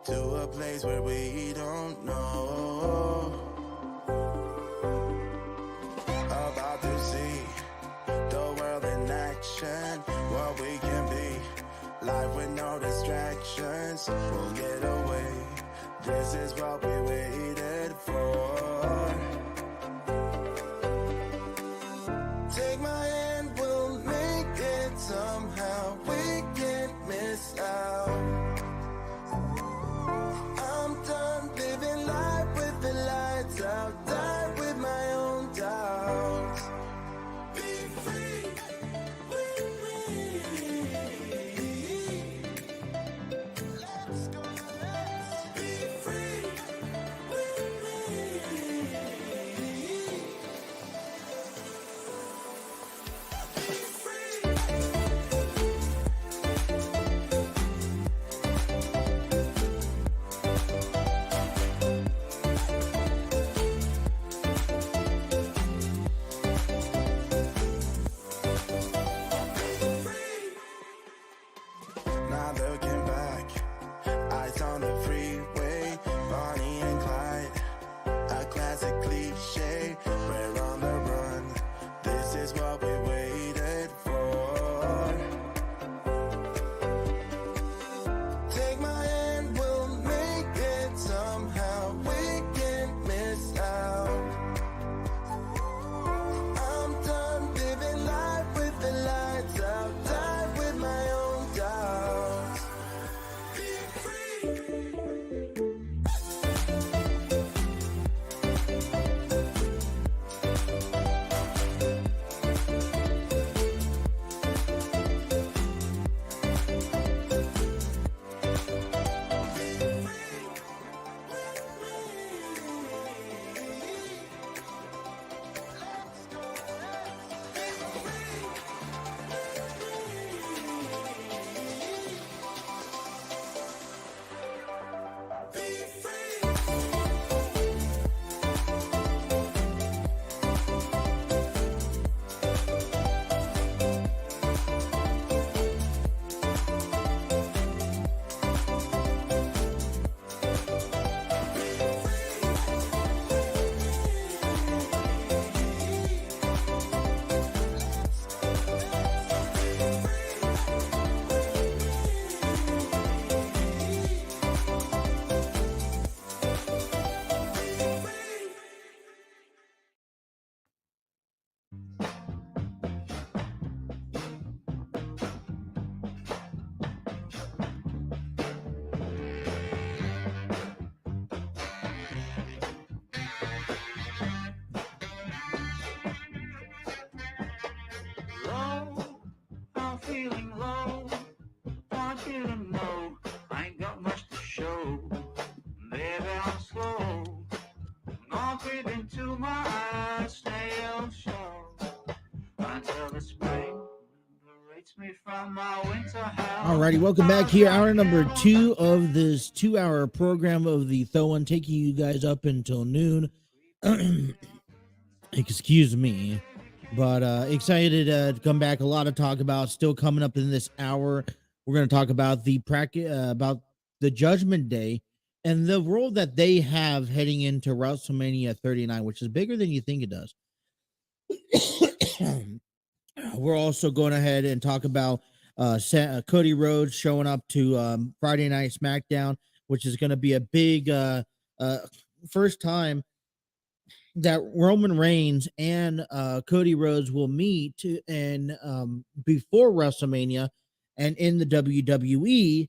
to a place where we don't know. About to see the world in action, what we can be, life with no distractions. We'll get away, this is what we waited for. Take my hand, we'll make it somehow. We can't miss out. I'm done living life with the lights out. Die with my own doubts. Be free with me. Let's go, let's be free with me. Alrighty, welcome back here. Hour number 2 of this 2-hour program of the Throw-In, taking you guys up until noon. Excuse me, but excited to come back. A lot to talk about. Still coming up in this hour. We're going to talk about the about the Judgment Day and the role that they have heading into WrestleMania 39, which is bigger than you think it does. We're also going ahead and talk about Cody Rhodes showing up to Friday Night SmackDown, which is going to be a big first time that Roman Reigns and Cody Rhodes will meet and before WrestleMania and in the WWE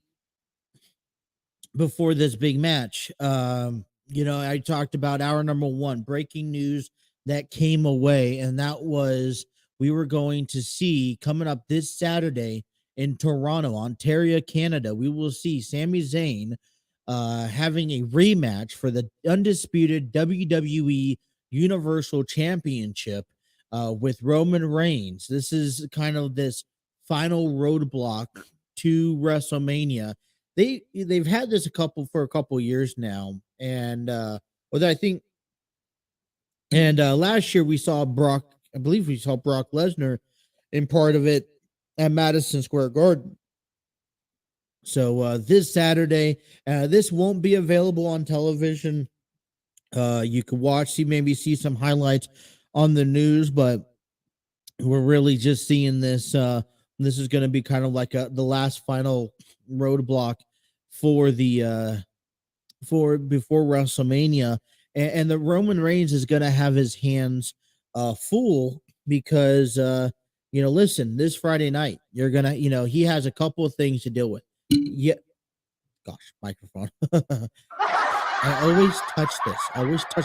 before this big match. I talked about hour number 1, breaking news that came away, and that was we were going to see coming up this Saturday in Toronto, Ontario, Canada. We will see Sami Zayn having a rematch for the undisputed WWE Universal Championship with Roman Reigns. This is kind of this final roadblock to WrestleMania. They've had this for a couple years now, and I think, and last year we saw Brock. I believe we saw Brock Lesnar in part of it at Madison Square Garden. So this Saturday, this won't be available on television. You can maybe see some highlights on the news, but we're really just seeing this. This is going to be kind of like the last final roadblock for the before WrestleMania, and the Roman Reigns is going to have his hands full because listen, this Friday night you're gonna he has a couple of things to deal with. Yeah, gosh, microphone. I always touch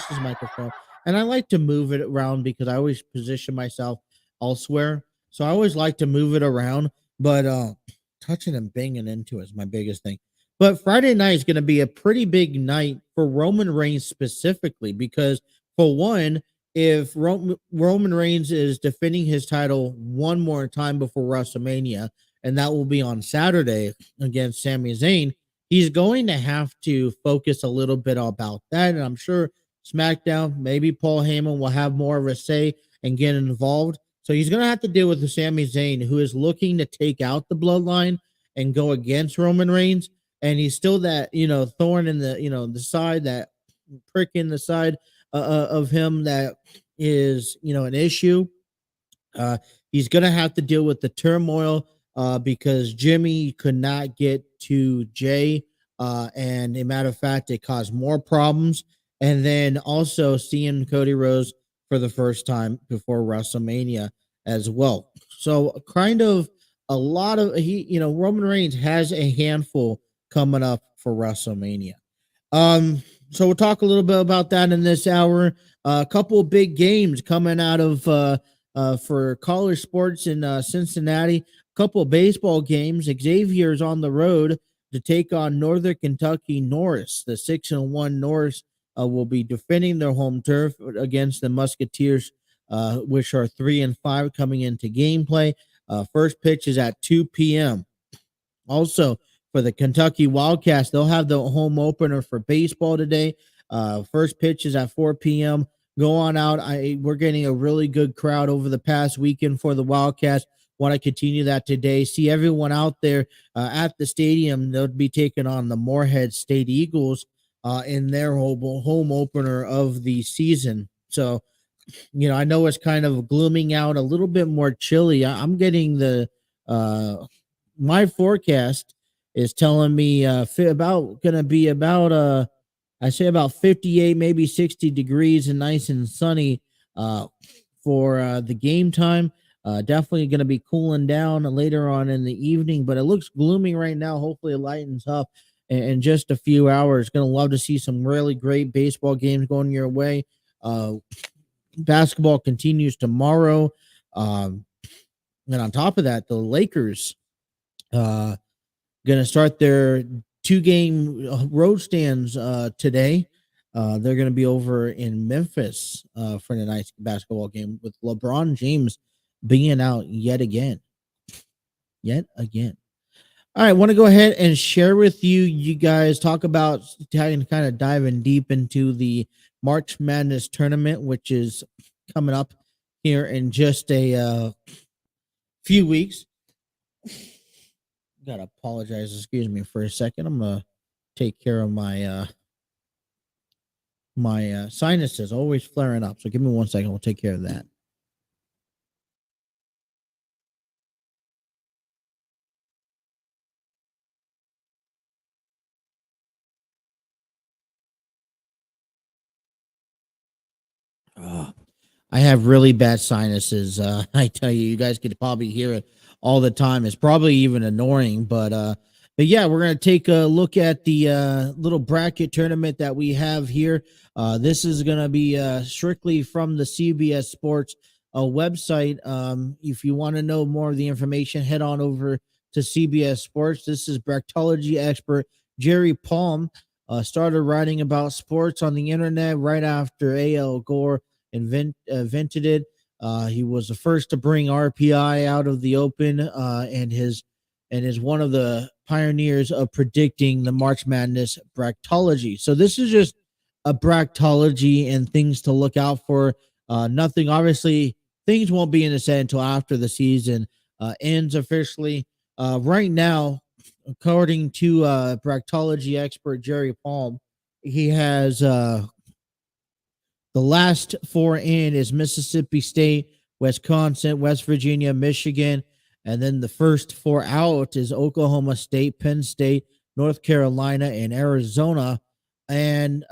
this microphone, and I like to move it around because I always position myself elsewhere. So I always like to move it around, but touching and banging into it is my biggest thing. But Friday night is going to be a pretty big night for Roman Reigns specifically because, for one, if Roman Reigns is defending his title one more time before WrestleMania, and that will be on Saturday against Sami Zayn, he's going to have to focus a little bit about that. And I'm sure SmackDown, maybe Paul Heyman will have more of a say and get involved. So he's going to have to deal with the Sami Zayn, who is looking to take out the bloodline and go against Roman Reigns. And he's still that, thorn in the, the side, that prick in the side of him that is, an issue. He's going to have to deal with the turmoil because Jimmy could not get to Jay. And a matter of fact, it caused more problems. And then also seeing Cody Rhodes for the first time before WrestleMania as well. So kind of a lot of Roman Reigns has a handful coming up for WrestleMania. So we'll talk a little bit about that in this hour. A couple of big games coming out of for college sports in Cincinnati. A couple of baseball games. Xavier's on the road to take on Northern Kentucky Norris. The 6-1 Norris will be defending their home turf against the Musketeers, which are 3-5 coming into gameplay. First pitch is at 2 p.m. Also, for the Kentucky Wildcats, they'll have the home opener for baseball today. First pitch is at 4 p.m. Go on out. We're getting a really good crowd over the past weekend for the Wildcats. Want to continue that today. See everyone out there at the stadium. They'll be taking on the Morehead State Eagles in their home opener of the season. So, I know it's kind of glooming out, a little bit more chilly. I'm getting my forecast is telling me I say about 58, maybe 60 degrees and nice and sunny for the game time. Definitely going to be cooling down later on in the evening, but it looks gloomy right now. Hopefully it lightens up in just a few hours. Going to love to see some really great baseball games going your way. Basketball continues tomorrow. And on top of that, the Lakers going to start their 2-game road stands today. They're going to be over in Memphis for the nice basketball game with LeBron James being out yet again. yet again. All right, I want to go ahead and share with you guys, talk about kind of diving deep into the March Madness tournament, which is coming up here in just a few weeks. Gotta apologize, excuse me for a second. I'm gonna take care of my sinuses, always flaring up. So give me 1 second, we'll take care of that. I have really bad sinuses. I tell you, you guys could probably hear it all the time. It's probably even annoying, but yeah, we're gonna take a look at the little bracket tournament that we have here. This is gonna be strictly from the CBS Sports website. If you want to know more of the information, head on over to CBS Sports. This is bracketology expert Jerry Palm. Started writing about sports on the internet right after A.L. Gore invented it. He was the first to bring RPI out of the open, and is one of the pioneers of predicting the March Madness bracketology. So this is just a bracketology and things to look out for. Nothing, obviously, things won't be in the set until after the season ends officially. Right now, according to bracketology expert Jerry Palm, he has the last four in is Mississippi State, Wisconsin, West Virginia, Michigan. And then the first four out is Oklahoma State, Penn State, North Carolina, and Arizona. And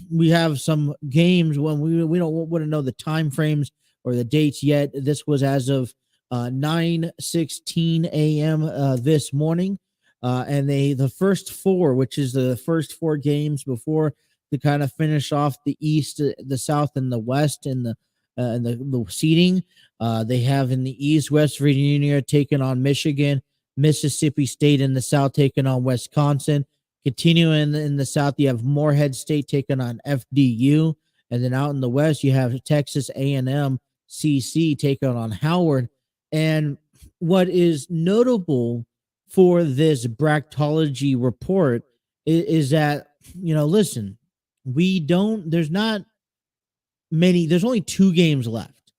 we have some games when we don't want to know the time frames or the dates yet. This was as of 9:16 a.m. This morning. And the first four, which is the first four games before to kind of finish off the East, the South, and the West in the seeding. They have in the East, West Virginia taking on Michigan, Mississippi State in the South taking on Wisconsin. Continuing in the South, you have Morehead State taking on FDU, and then out in the West, you have Texas A&M CC taking on Howard. And what is notable for this bracketology report is that, listen, there's not many, there's only two games left.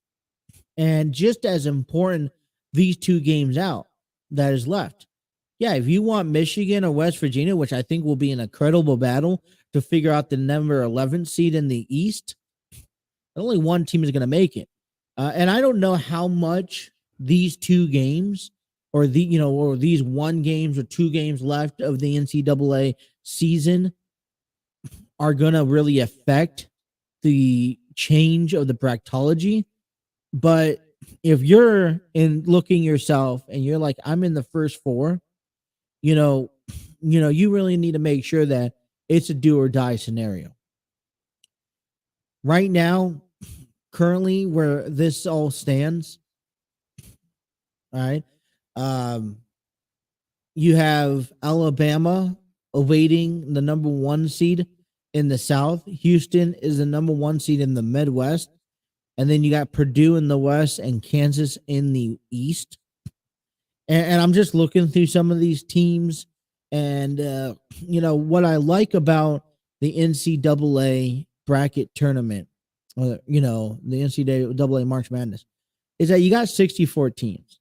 And just as important, these two games out that is left. Yeah, if you want Michigan or West Virginia, which I think will be an incredible battle to figure out the number 11 seed in the East, only one team is going to make it. And I don't know how much these two games or these one games or two games left of the NCAA season are going to really affect the change of the bracketology. But if you're looking yourself and you're like, I'm in the first four, you really need to make sure that it's a do or die scenario. Right now, currently where this all stands, all right, you have Alabama awaiting the number one seed in the South. Houston is the number one seed in the Midwest. And then you got Purdue in the West and Kansas in the East. And I'm just looking through some of these teams. And, what I like about the NCAA bracket tournament, the NCAA March Madness, is that you got 64 teams.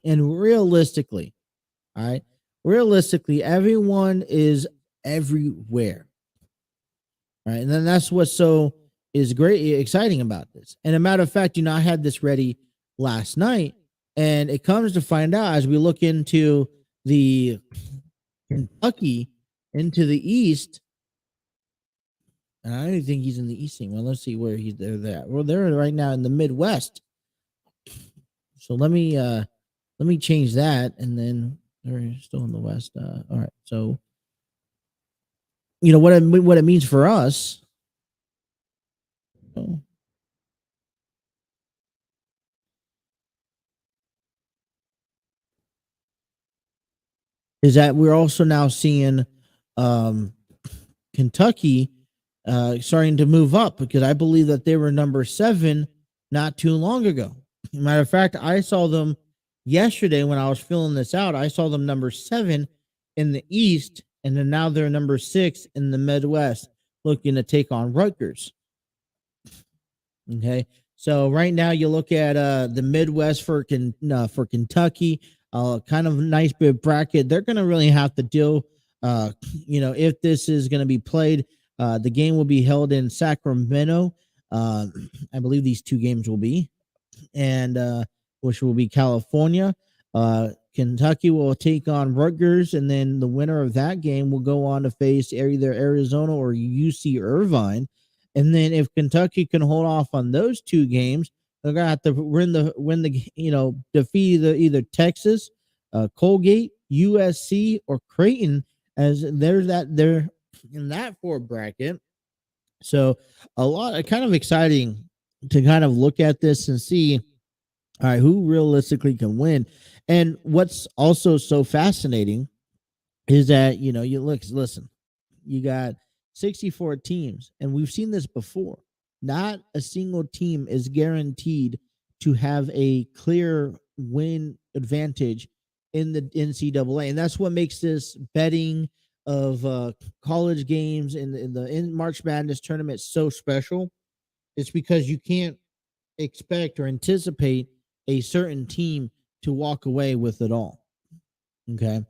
And realistically, all right, everyone is everywhere. Right. And then that's what's so is great, exciting about this. And a matter of fact, I had this ready last night, and it comes to find out as we look into the Kentucky into the East. And I don't think he's in the East team. Well, let's see where they're at. Well, they're right now in the Midwest. So let me change that, and then they're still in the West. All right. So what it means for us. Is that we're also now seeing Kentucky starting to move up, because I believe that they were number 7 not too long ago. Matter of fact, I saw them Yesterday, when I was filling this out, I saw them number 7 in the East, and then now they're number 6 in the Midwest, looking to take on Rutgers. Okay, so right now you look at the Midwest for Kentucky, kind of nice big bracket. They're going to really have to deal, if this is going to be played. The game will be held in Sacramento. I believe these 2 games will be, and which will be California. Kentucky will take on Rutgers, and then the winner of that game will go on to face either Arizona or UC Irvine. And then if Kentucky can hold off on those 2 games, they're gonna have to defeat either Texas, Colgate, USC, or Creighton, as they're in that 4 bracket. So kind of exciting to kind of look at this and see, all right, who realistically can win. And what's also so fascinating is that, listen, you got 64 teams, and we've seen this before. Not a single team is guaranteed to have a clear win advantage in the NCAA. And that's what makes this betting of college games in March Madness tournament so special. It's because you can't expect or anticipate a certain team to walk away with it all. Okay.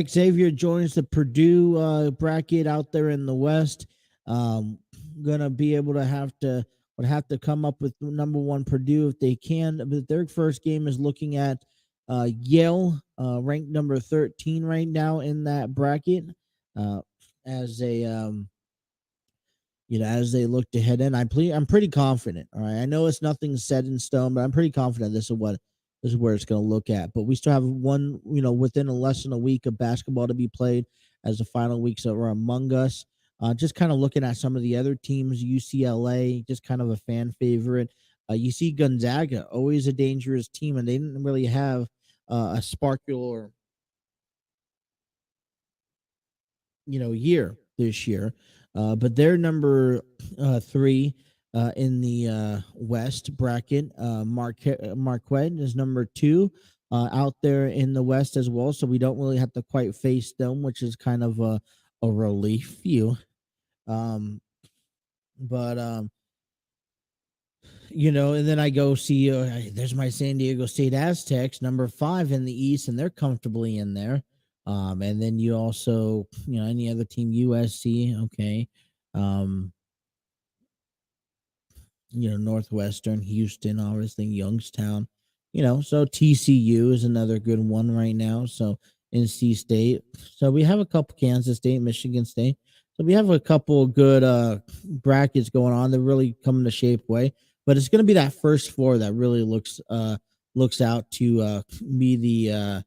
Xavier joins the Purdue bracket out there in the West. Gonna be able to would have to come up with number 1 Purdue if they can. But their first game is looking at Yale, ranked number 13 right now in that bracket. As they as they look to head in, I'm pretty confident. All right, I know it's nothing set in stone, but I'm pretty confident this is where it's going to look at. But we still have one, within less than a week of basketball to be played, as the final weeks are among us. Just kind of looking at some of the other teams, UCLA, just kind of a fan favorite. You see Gonzaga, always a dangerous team, and they didn't really have a sparkler, year this year. But they're number 3 in the West bracket. Marquette is number 2 out there in the West as well. So we don't really have to quite face them, which is kind of a relief view. And then I go see, there's my San Diego State Aztecs, number 5 in the East, and they're comfortably in there. And then you also, any other team, USC, okay. Northwestern, Houston, obviously, Youngstown, so TCU is another good one right now. So NC State. So we have a couple, Kansas State, Michigan State. So we have a couple good brackets going on. They're really coming to shape way, but it's going to be that first 4 that really looks out to be the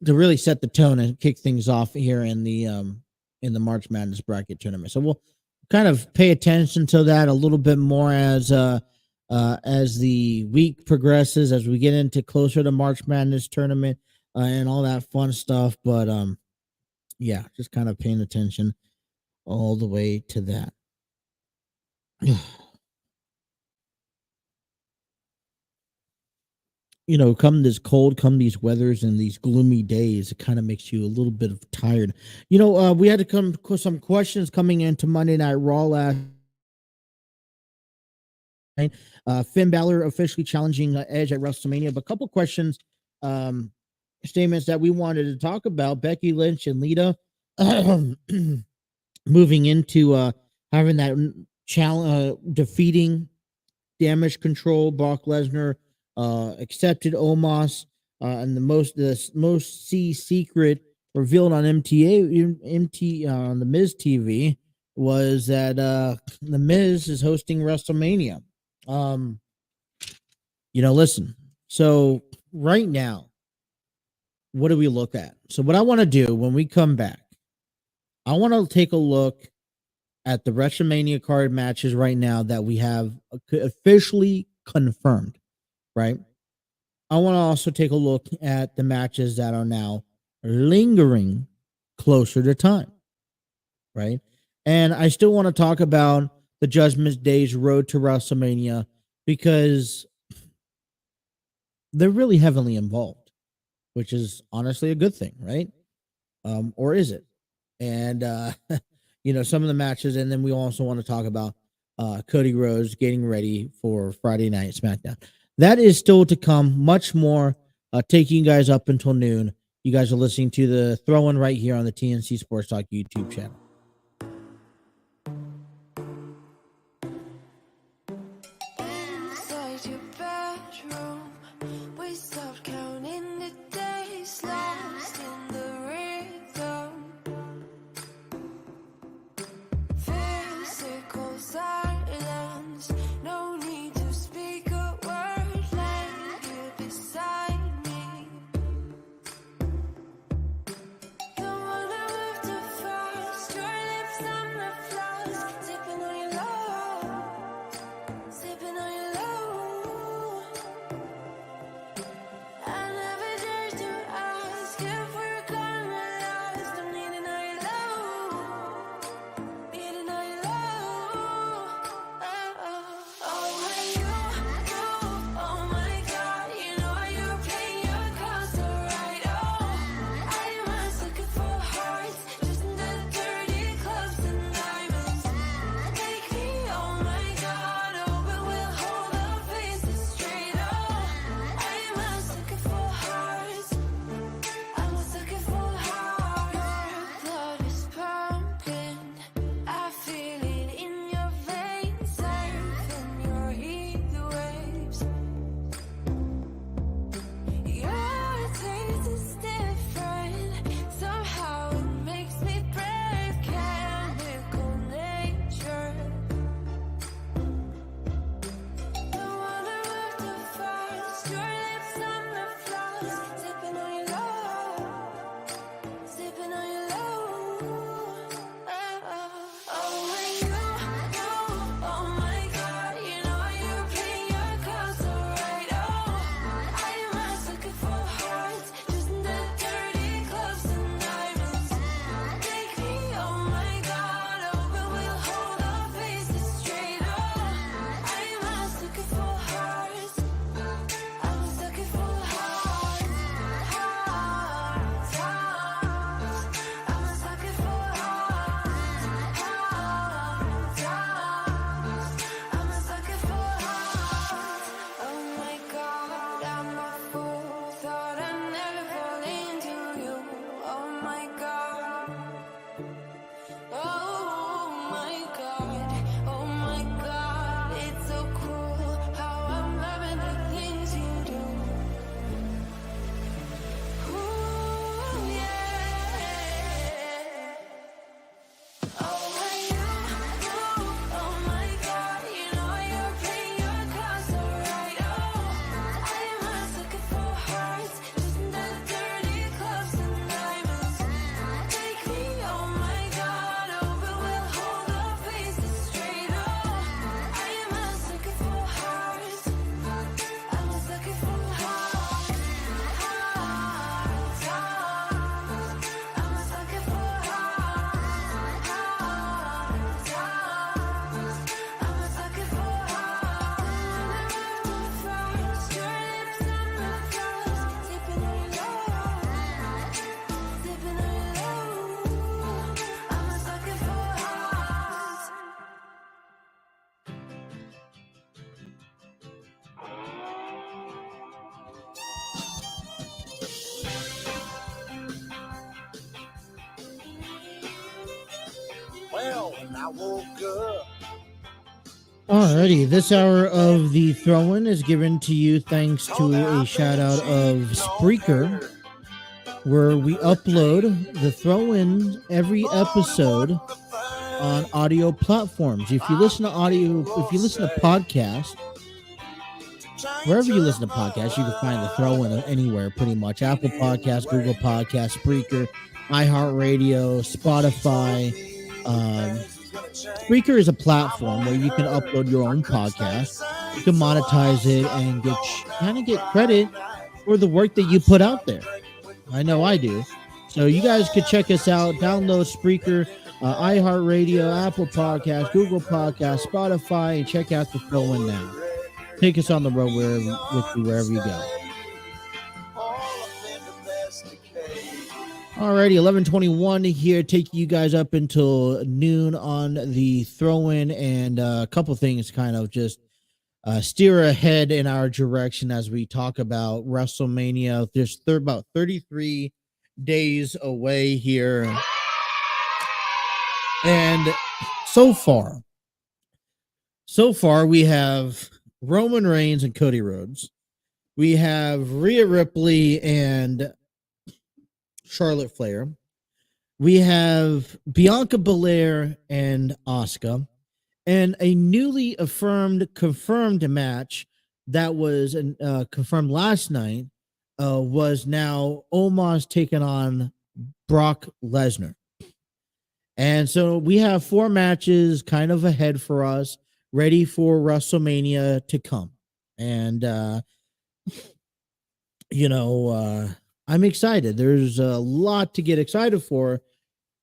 to really set the tone and kick things off here in the March Madness bracket tournament. So we'll kind of pay attention to that a little bit more as the week progresses, as we get into closer to March Madness tournament and all that fun stuff. But yeah, just kind of paying attention all the way to that. Come this cold, come these weathers and these gloomy days, it kind of makes you a little bit of tired. We had some questions coming into Monday Night Raw last night. Finn Balor officially challenging Edge at WrestleMania, but a couple questions, statements that we wanted to talk about. Becky Lynch and Lita moving into having that challenge, defeating Damage Control, Brock Lesnar, accepted Omos, and the most secret revealed on on the Miz TV was that the Miz is hosting WrestleMania. Listen. So right now, what do we look at? So what I want to do when we come back, I want to take a look at the WrestleMania card matches right now that we have officially confirmed. Right. I want to also take a look at the matches that are now lingering closer to time. Right. And I still want to talk about the Judgment Day's road to WrestleMania, because they're really heavily involved, which is honestly a good thing, right? Or is it? And some of the matches, and then we also want to talk about Cody Rhodes getting ready for Friday night SmackDown. That is still to come. Much more. Taking you guys up until noon. You guys are listening to the Throw-In right here on the TNC Sports Talk YouTube channel. Inside your bedroom, we stopped counting the days, lost in the rhythm. Physical silence, no need to speak a word, lay here beside me. Don't wanna move too fast, your lips on the floors, sipping on your love, sipping on your love. I never dare to ask if we're gonna last. I'm needing all your love, needing all your love. Oh, when you, oh my God, you know you're playing your cards so right. Oh, I am a sucker for hearts, just in the dirty clubs and diamonds. Take me, oh my God, oh, but we'll hold our faces straight. Oh, I am a sucker for hearts, I'm a sucker for hearts. Your blood is pumping, I feel it in your veins, surfing your heat waves. Your taste is different, somehow it makes me brave, chemical nature. Don't wanna move too fast, your lips on the floor, sipping on your love, sipping on your love. Oh, when you, oh my God, you know you're playing your cards so right. Oh, I am a sucker for hearts, just in the dirty clubs and diamonds. Take me, oh my God, oh, but we'll hold our faces straight. Oh, I am a sucker for hearts, I'm a sucker for hearts, hearts, hearts. I'm a sucker for hearts, hearts, hearts. I'm a sucker for hearts. Oh my God, I'm a fool. Thought I'd never fall into you. Oh my God. Oh my God. Oh my God. It's so cruel how I'm loving the things you do. Ooh, yeah. Oh, when you, oh my God, you know you're playing your cards so right. Oh, I am a sucker for hearts, just in the dirty clubs and diamonds. Take me, oh my God, oh, but we'll hold our faces straight. Oh, I am a sucker for hearts, I'm a sucker for hearts, hearts, hearts. I'm a sucker for hearts, hearts, hearts. I'm a sucker for hearts. First, your lips on the floor, sipping on your love, sipping on your love. I'm a sucker for hearts. Alrighty, this hour of the Throw-In is given to you thanks to a shout out of Spreaker, where we upload the Throw-In every episode on audio platforms. If you listen to podcasts, wherever you listen to podcasts, you can find the Throw-In anywhere, pretty much. Apple Podcasts, Google Podcasts, Spreaker, iHeartRadio, Spotify. Spreaker is a platform where you can upload your own podcast. You can monetize it and get credit for the work that you put out there. I know I do. So you guys could check us out. Download Spreaker, iHeartRadio, Apple Podcasts, Google Podcasts, Spotify, and check out the Throw-In now. Take us on the road wherever you go. Alrighty, 11:21 here, taking you guys up until noon on the throw-in, and a couple things kind of just steer ahead in our direction as we talk about WrestleMania. There's about 33 days away here, and so far we have Roman Reigns and Cody Rhodes. We have Rhea Ripley and Charlotte Flair. We have Bianca Belair and Asuka, and a newly confirmed match that was confirmed last night was now Omos taking on Brock Lesnar. And so we have 4 matches kind of ahead for us, ready for WrestleMania to come. And, I'm excited. There's a lot to get excited for.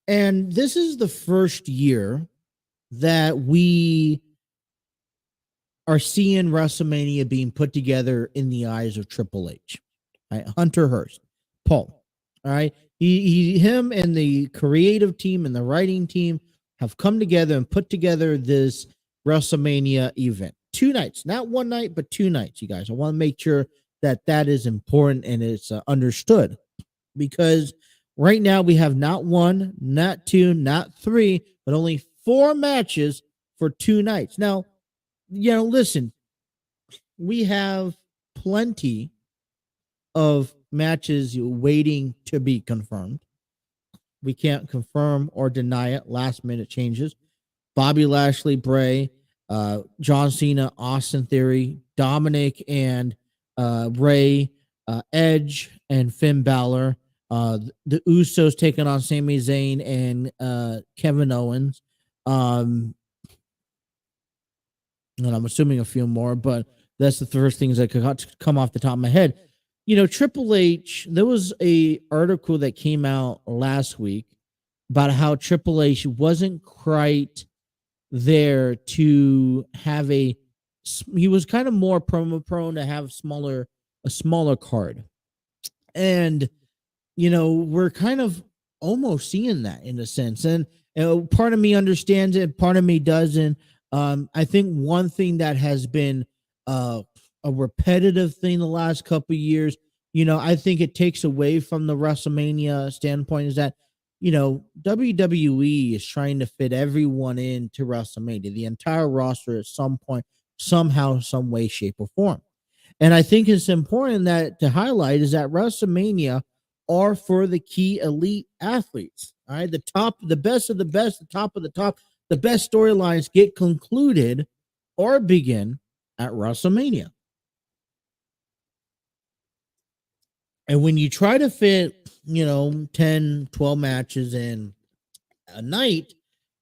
And this is the first year that we are seeing WrestleMania being put together in the eyes of Triple H. Right? Hunter Hearst, Paul. All right. Him and the creative team and the writing team have come together and put together this WrestleMania event. 2 nights, not one night, but 2 nights, you guys. I want to make sure that is important and it's understood, because right now we have not 1, not 2, not 3, but only 4 matches for 2 nights. Now, listen, we have plenty of matches waiting to be confirmed. We can't confirm or deny it. Last minute changes. Bobby Lashley, Bray, John Cena, Austin Theory, Dominic and Ray, Edge and Finn Balor, the Usos taking on Sami Zayn and Kevin Owens, and I'm assuming a few more, but that's the first things that could come off the top of my head. Triple H, there was a article that came out last week about how Triple H wasn't quite there to have he was kind of more prone to have a smaller card. And, we're kind of almost seeing that in a sense. And part of me understands it, part of me doesn't. I think one thing that has been a repetitive thing the last couple of years, I think it takes away from the WrestleMania standpoint, is that, WWE is trying to fit everyone into WrestleMania, the entire roster at some point, somehow, some way, shape, or form. And I think it's important that to highlight is that WrestleMania are for the key elite athletes. All right. The best of the best, the top of the top, the best storylines get concluded or begin at WrestleMania. And when you try to fit, 10, 12 matches in a night,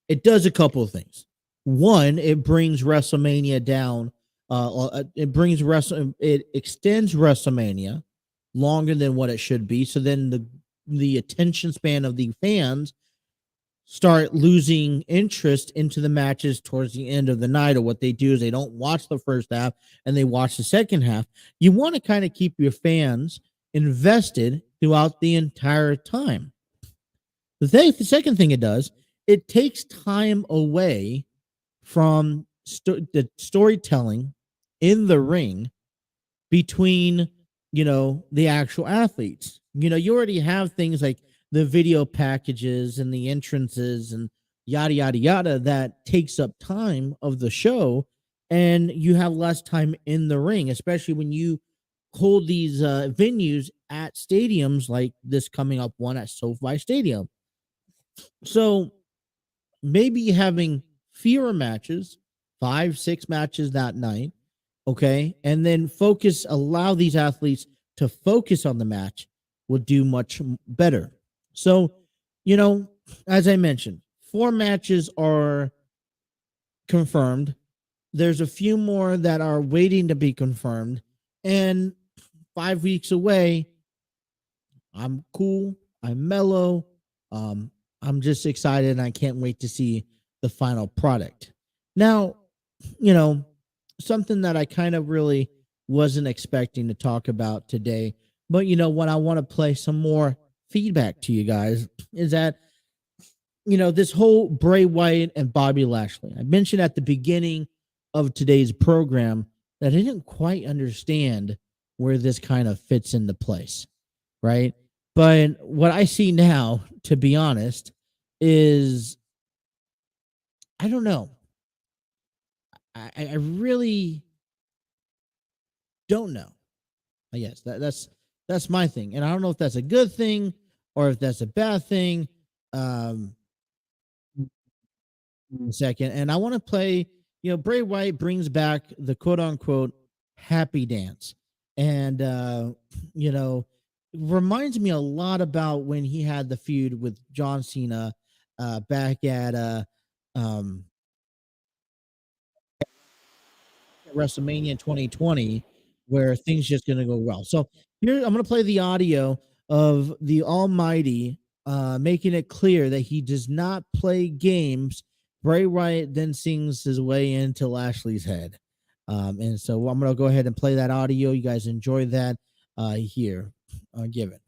it does a couple of things. One, it brings WrestleMania down. It extends WrestleMania longer than what it should be. So then the attention span of the fans start losing interest into the matches towards the end of the night. Or what they do is they don't watch the first half and they watch the second half. You want to kind of keep your fans invested throughout the entire time. The second thing it does, it takes time away from the storytelling in the ring between, the actual athletes. You already have things like the video packages and the entrances and yada, yada, yada, that takes up time of the show, and you have less time in the ring, especially when you hold these venues at stadiums like this coming up one at SoFi Stadium. So maybe having fewer matches, 5, 6 matches that night, okay, and then allow these athletes to focus on the match will do much better. So, as I mentioned, 4 matches are confirmed. There's a few more that are waiting to be confirmed, and 5 weeks away. I'm cool. I'm mellow. I'm just excited, and I can't wait to see the final product. Now, something that I kind of really wasn't expecting to talk about today, but what, I want to play some more feedback to you guys is that, this whole Bray Wyatt and Bobby Lashley, I mentioned at the beginning of today's program that I didn't quite understand where this kind of fits into place, right? But what I see now, to be honest, is I don't know. I really don't know. I guess that's my thing, and I don't know if that's a good thing or if that's a bad thing. In a second, and I want to play. Bray Wyatt brings back the quote unquote happy dance, and reminds me a lot about when he had the feud with John Cena back at WrestleMania in 2020, where things just gonna go well. So here I'm gonna play the audio of the Almighty making it clear that he does not play games. Bray Wyatt then sings his way into Lashley's head. And so I'm gonna go ahead and play that audio. You guys enjoy that here. Give it.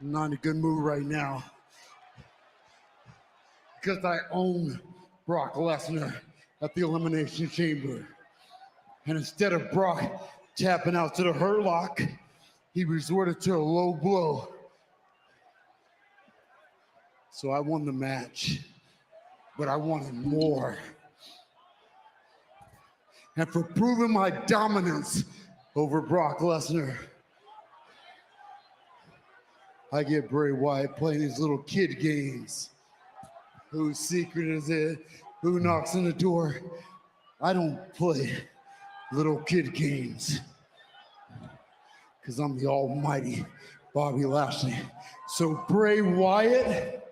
I'm not in a good mood right now because I own Brock Lesnar at the Elimination Chamber. And instead of Brock tapping out to the Hurt Lock, he resorted to a low blow. So I won the match, but I wanted more. And for proving my dominance over Brock Lesnar, I get Bray Wyatt playing his little kid games. Whose secret is it? Who knocks on the door? I don't play little kid games because I'm the almighty Bobby Lashley. So Bray Wyatt,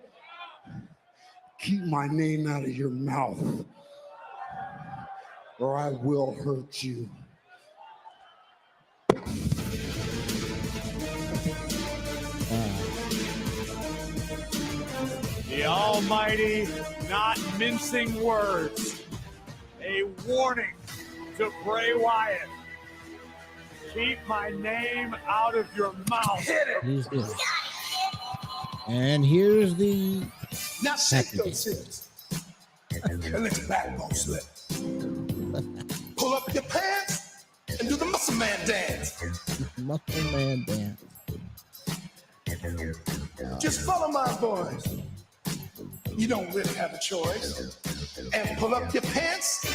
keep my name out of your mouth or I will hurt you. The Almighty not mincing words. A warning to Bray Wyatt. Keep my name out of your mouth. Hit it. And here's the now shake those hips and let your backbone slip. Pull up your pants and do the muscle man dance. Muscle man dance. Just follow my voice. You don't really have a choice. And pull up your pants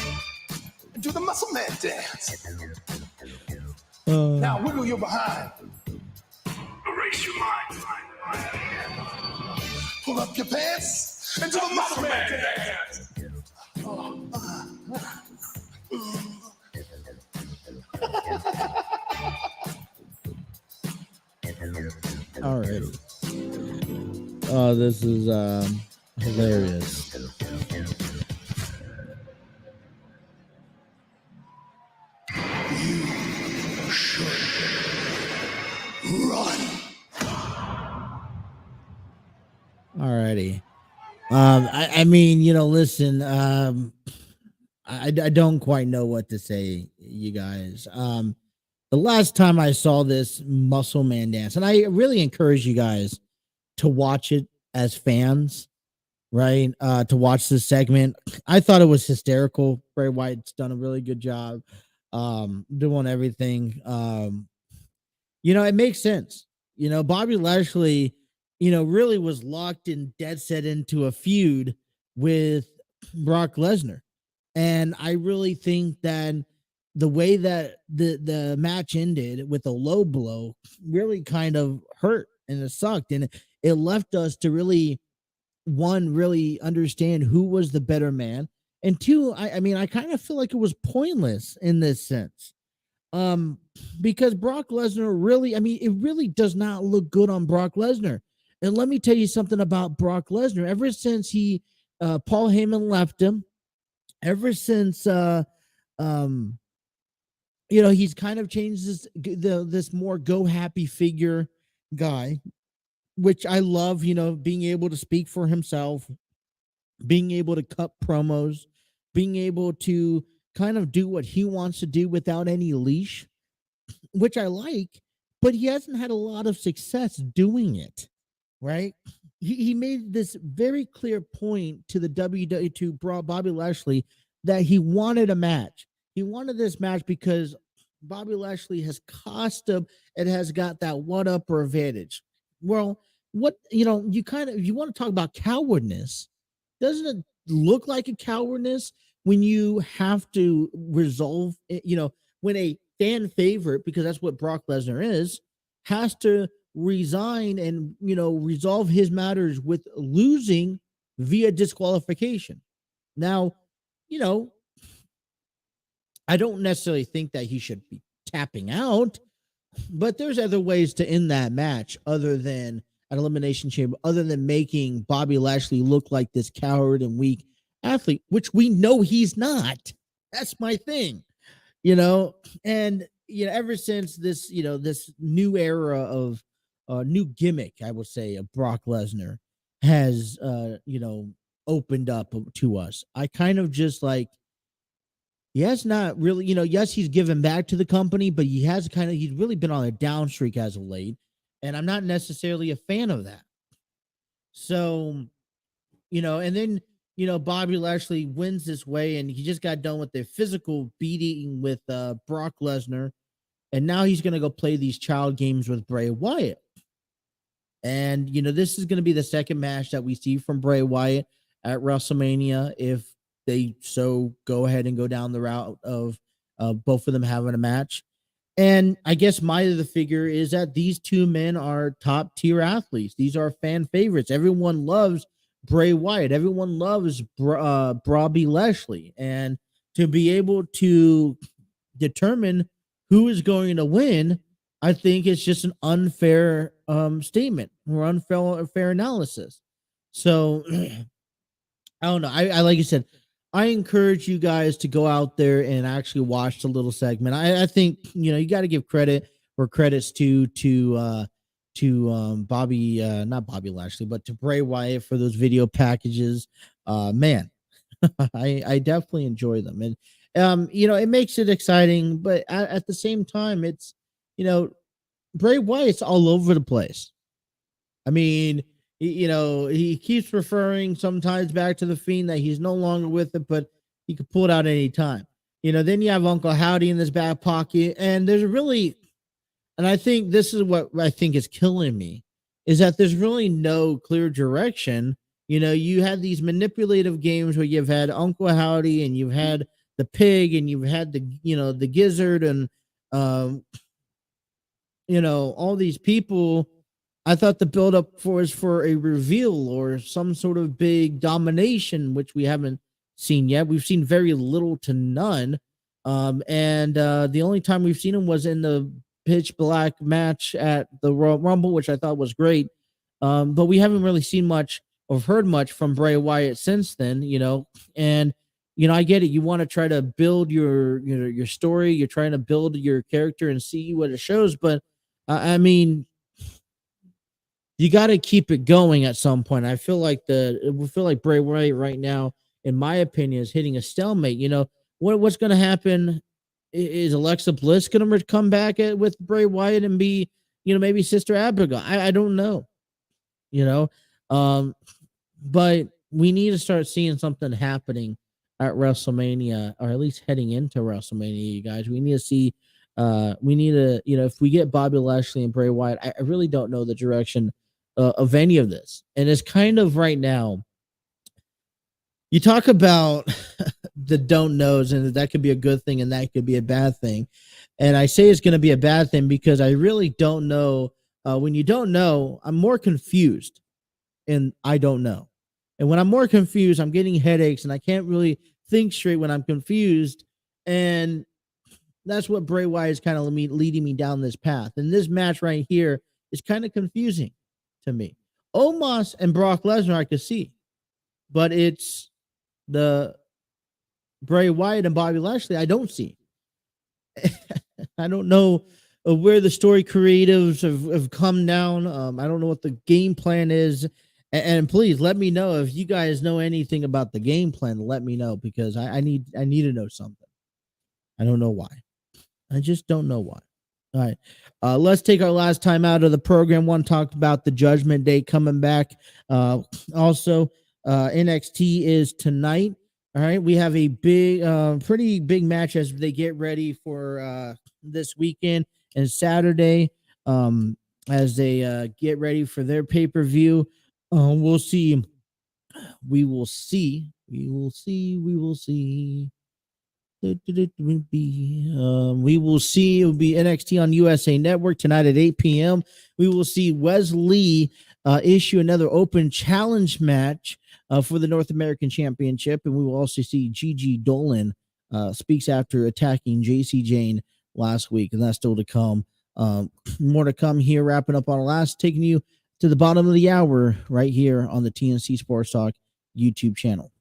and do the muscle man dance. Now wiggle your behind. Erase your mind. Pull up your pants and do the muscle man dance. Alrighty. Oh, this is hilarious. You should run. Alrighty. I mean, listen, I don't quite know what to say, you guys. The last time I saw this Muscle Man dance, and I really encourage you guys to watch it as fans, right? To watch this segment. I thought it was hysterical. Bray Wyatt's done a really good job doing everything. It makes sense. Bobby Lashley, really was locked and dead set into a feud with Brock Lesnar. And I really think that the way that the match ended with a low blow really kind of hurt and it sucked. And it left us to really, one, really understand who was the better man. And two, I mean, I kind of feel like it was pointless in this sense. Because Brock Lesnar really, it really does not look good on Brock Lesnar. And let me tell you something about Brock Lesnar. Ever since Paul Heyman left him, ever since he's kind of changed this more go happy figure guy, which I love, being able to speak for himself, being able to cut promos, being able to kind of do what he wants to do without any leash, which I like. but he hasn't had a lot of success doing it, right? He made this very clear point to the WWE, to Bobby Lashley, that he wanted a match. He wanted this match because Bobby Lashley has cost him and has got that one-upper advantage. Well, what, you know, you want to talk about cowardness. Doesn't it look like a cowardness when you have to resolve, you know, when a fan favorite, because that's what Brock Lesnar is, has to resign and, you know, resolve his matters with losing via disqualification. Now, you know, I don't necessarily think that he should be tapping out, but there's other ways to end that match other than an elimination chamber, other than making Bobby Lashley look like this coward and weak athlete, which we know he's not. That's my thing, you know. And you know, ever since this, you know, this new era of new gimmick, I will say, of Brock Lesnar has you know, opened up to us, I kind of just like, he has not really, you know, yes, he's given back to the company, but he's really been on a down streak as of late. And I'm not necessarily a fan of that. So, you know, and then, you know, Bobby Lashley wins this way, and he just got done with the physical beating with Brock Lesnar. And now he's going to go play these child games with Bray Wyatt. And, you know, this is going to be the second match that we see from Bray Wyatt at WrestleMania, if they so go ahead and go down the route of both of them having a match. And I guess the figure is that these two men are top tier athletes. These are fan favorites. Everyone loves Bray Wyatt. Everyone loves Bobby Lashley. And to be able to determine who is going to win, I think it's just an unfair statement or unfair analysis. So I don't know. I like you said, I encourage you guys to go out there and actually watch the little segment. I think, you know, you got to give credit where credit's to Bobby, not Bobby Lashley, but to Bray Wyatt for those video packages. Man, I definitely enjoy them. And, you know, it makes it exciting, but at the same time, it's, you know, Bray Wyatt's all over the place. I mean, you know, he keeps referring sometimes back to the Fiend that he's no longer with it, but he could pull it out any time. You know, then you have Uncle Howdy in this back pocket, and there's really, and I think this is what I think is killing me, is that there's really no clear direction. You know, you had these manipulative games where you've had Uncle Howdy, and you've had the pig, and you've had the, you know, the gizzard, and you know, all these people. I thought the buildup was for a reveal or some sort of big domination, which we haven't seen yet. We've seen very little to none. And the only time we've seen him was in the pitch black match at the Royal Rumble, which I thought was great. But we haven't really seen much or heard much from Bray Wyatt since then, you know. And, you know, I get it. You want to try to build your story. You're trying to build your character and see what it shows. But I mean, you got to keep it going at some point. We feel like Bray Wyatt right now, in my opinion, is hitting a stalemate. You know, what's going to happen? Is Alexa Bliss going to come back with Bray Wyatt and be, you know, maybe Sister Abigail? I don't know, you know, but we need to start seeing something happening at WrestleMania, or at least heading into WrestleMania, you guys. We need to see, you know, if we get Bobby Lashley and Bray Wyatt, I really don't know the direction of any of this. And it's kind of right now, you talk about the don't knows, and that could be a good thing and that could be a bad thing. And I say it's going to be a bad thing because I really don't know. When you don't know, I'm more confused, and I don't know. And when I'm more confused, I'm getting headaches, and I can't really think straight when I'm confused. And that's what Bray Wyatt is kind of leading me down this path. And this match right here is kind of confusing to me. Omos and Brock Lesnar I could see, but it's the Bray Wyatt and Bobby Lashley I don't see. I don't know where the story creatives have come down. I don't know what the game plan is. And please let me know if you guys know anything about the game plan. Let me know, because I need to know something. I don't know why. I just don't know why. All right. Let's take our last time out of the program. Want to talk about the Judgment Day coming back. Also, NXT is tonight. All right. We have a pretty big match as they get ready for this weekend and Saturday. As they get ready for their pay-per-view. We'll see. We will see. We will see. We will see. We will see. It will be NXT on USA Network tonight at 8 p.m. We will see Wesley issue another open challenge match for the North American Championship, and we will also see Gigi Dolan speaks after attacking JC Jane last week, and that's still to come. More to come here. Wrapping up on our last, taking you to the bottom of the hour right here on the TNC Sports Talk YouTube channel.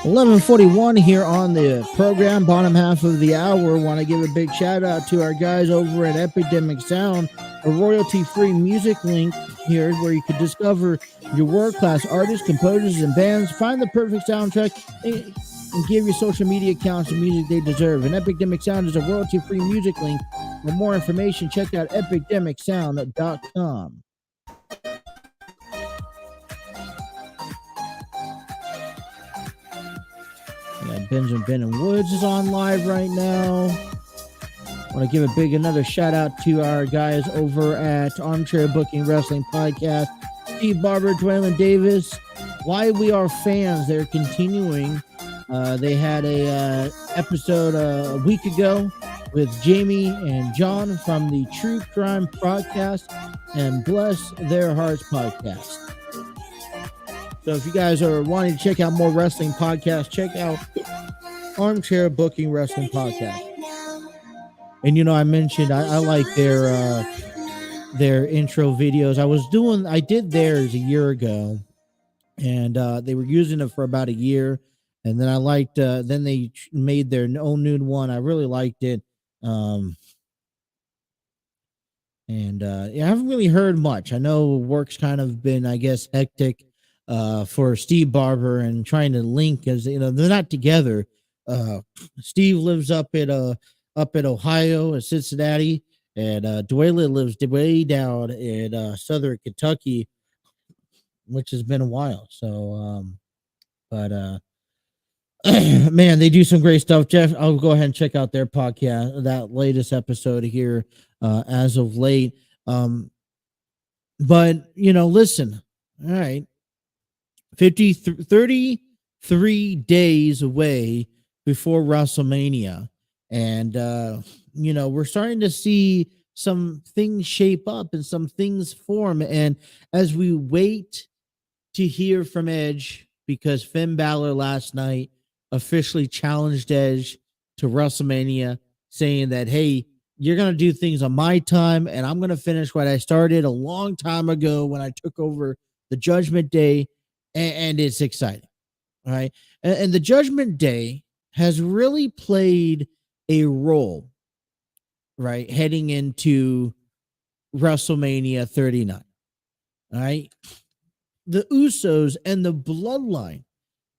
11:41 here on the program, bottom half of the hour. Want to give a big shout out to our guys over at Epidemic Sound, a royalty-free music link here where you can discover your world-class artists, composers, and bands. Find the perfect soundtrack and give your social media accounts the music they deserve. And Epidemic Sound is a royalty-free music link. For more information, check out epidemicsound.com. Benjamin Benton Woods is on live right now. I want to give another shout out to our guys over at Armchair Booking Wrestling Podcast, Steve Barber, Dwaylen Davis. Why We Are Fans, they're continuing. They had a episode a week ago with Jamie and John from the True Crime Podcast and Bless Their Hearts Podcast. So if you guys are wanting to check out more wrestling podcasts, check out Armchair Booking Wrestling Podcast. And I mentioned I like their intro videos. I did theirs a year ago, and they were using it for about a year, and then I liked then they made their own new one. I really liked it. I haven't really heard much. I know work's kind of been, I guess, hectic for Steve Barber and trying to link, as they're not together. Steve lives up at Ohio, at Cincinnati, and Dwaylen lives way down in southern Kentucky, which has been a while. So, man, they do some great stuff. Jeff, I'll go ahead and check out their podcast, that latest episode here, as of late. But listen, all right, 33 days away before WrestleMania. And, we're starting to see some things shape up and some things form. And as we wait to hear from Edge, because Finn Balor last night officially challenged Edge to WrestleMania, saying that, hey, you're going to do things on my time, and I'm going to finish what I started a long time ago when I took over the Judgment Day, and it's exciting. All right. And the Judgment Day has really played a role, right, heading into WrestleMania 39. All right. The Usos and the Bloodline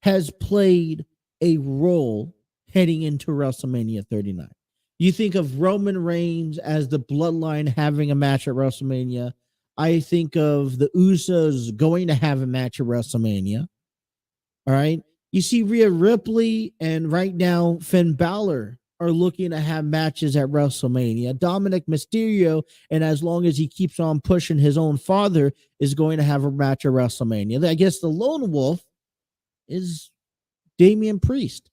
has played a role heading into WrestleMania 39. You think of Roman Reigns as the Bloodline having a match at WrestleMania. I think of the Usos going to have a match at WrestleMania. All right. You see Rhea Ripley and right now Finn Balor are looking to have matches at WrestleMania. Dominic Mysterio, and as long as he keeps on pushing his own father, is going to have a match at WrestleMania. I guess the lone wolf is Damian Priest.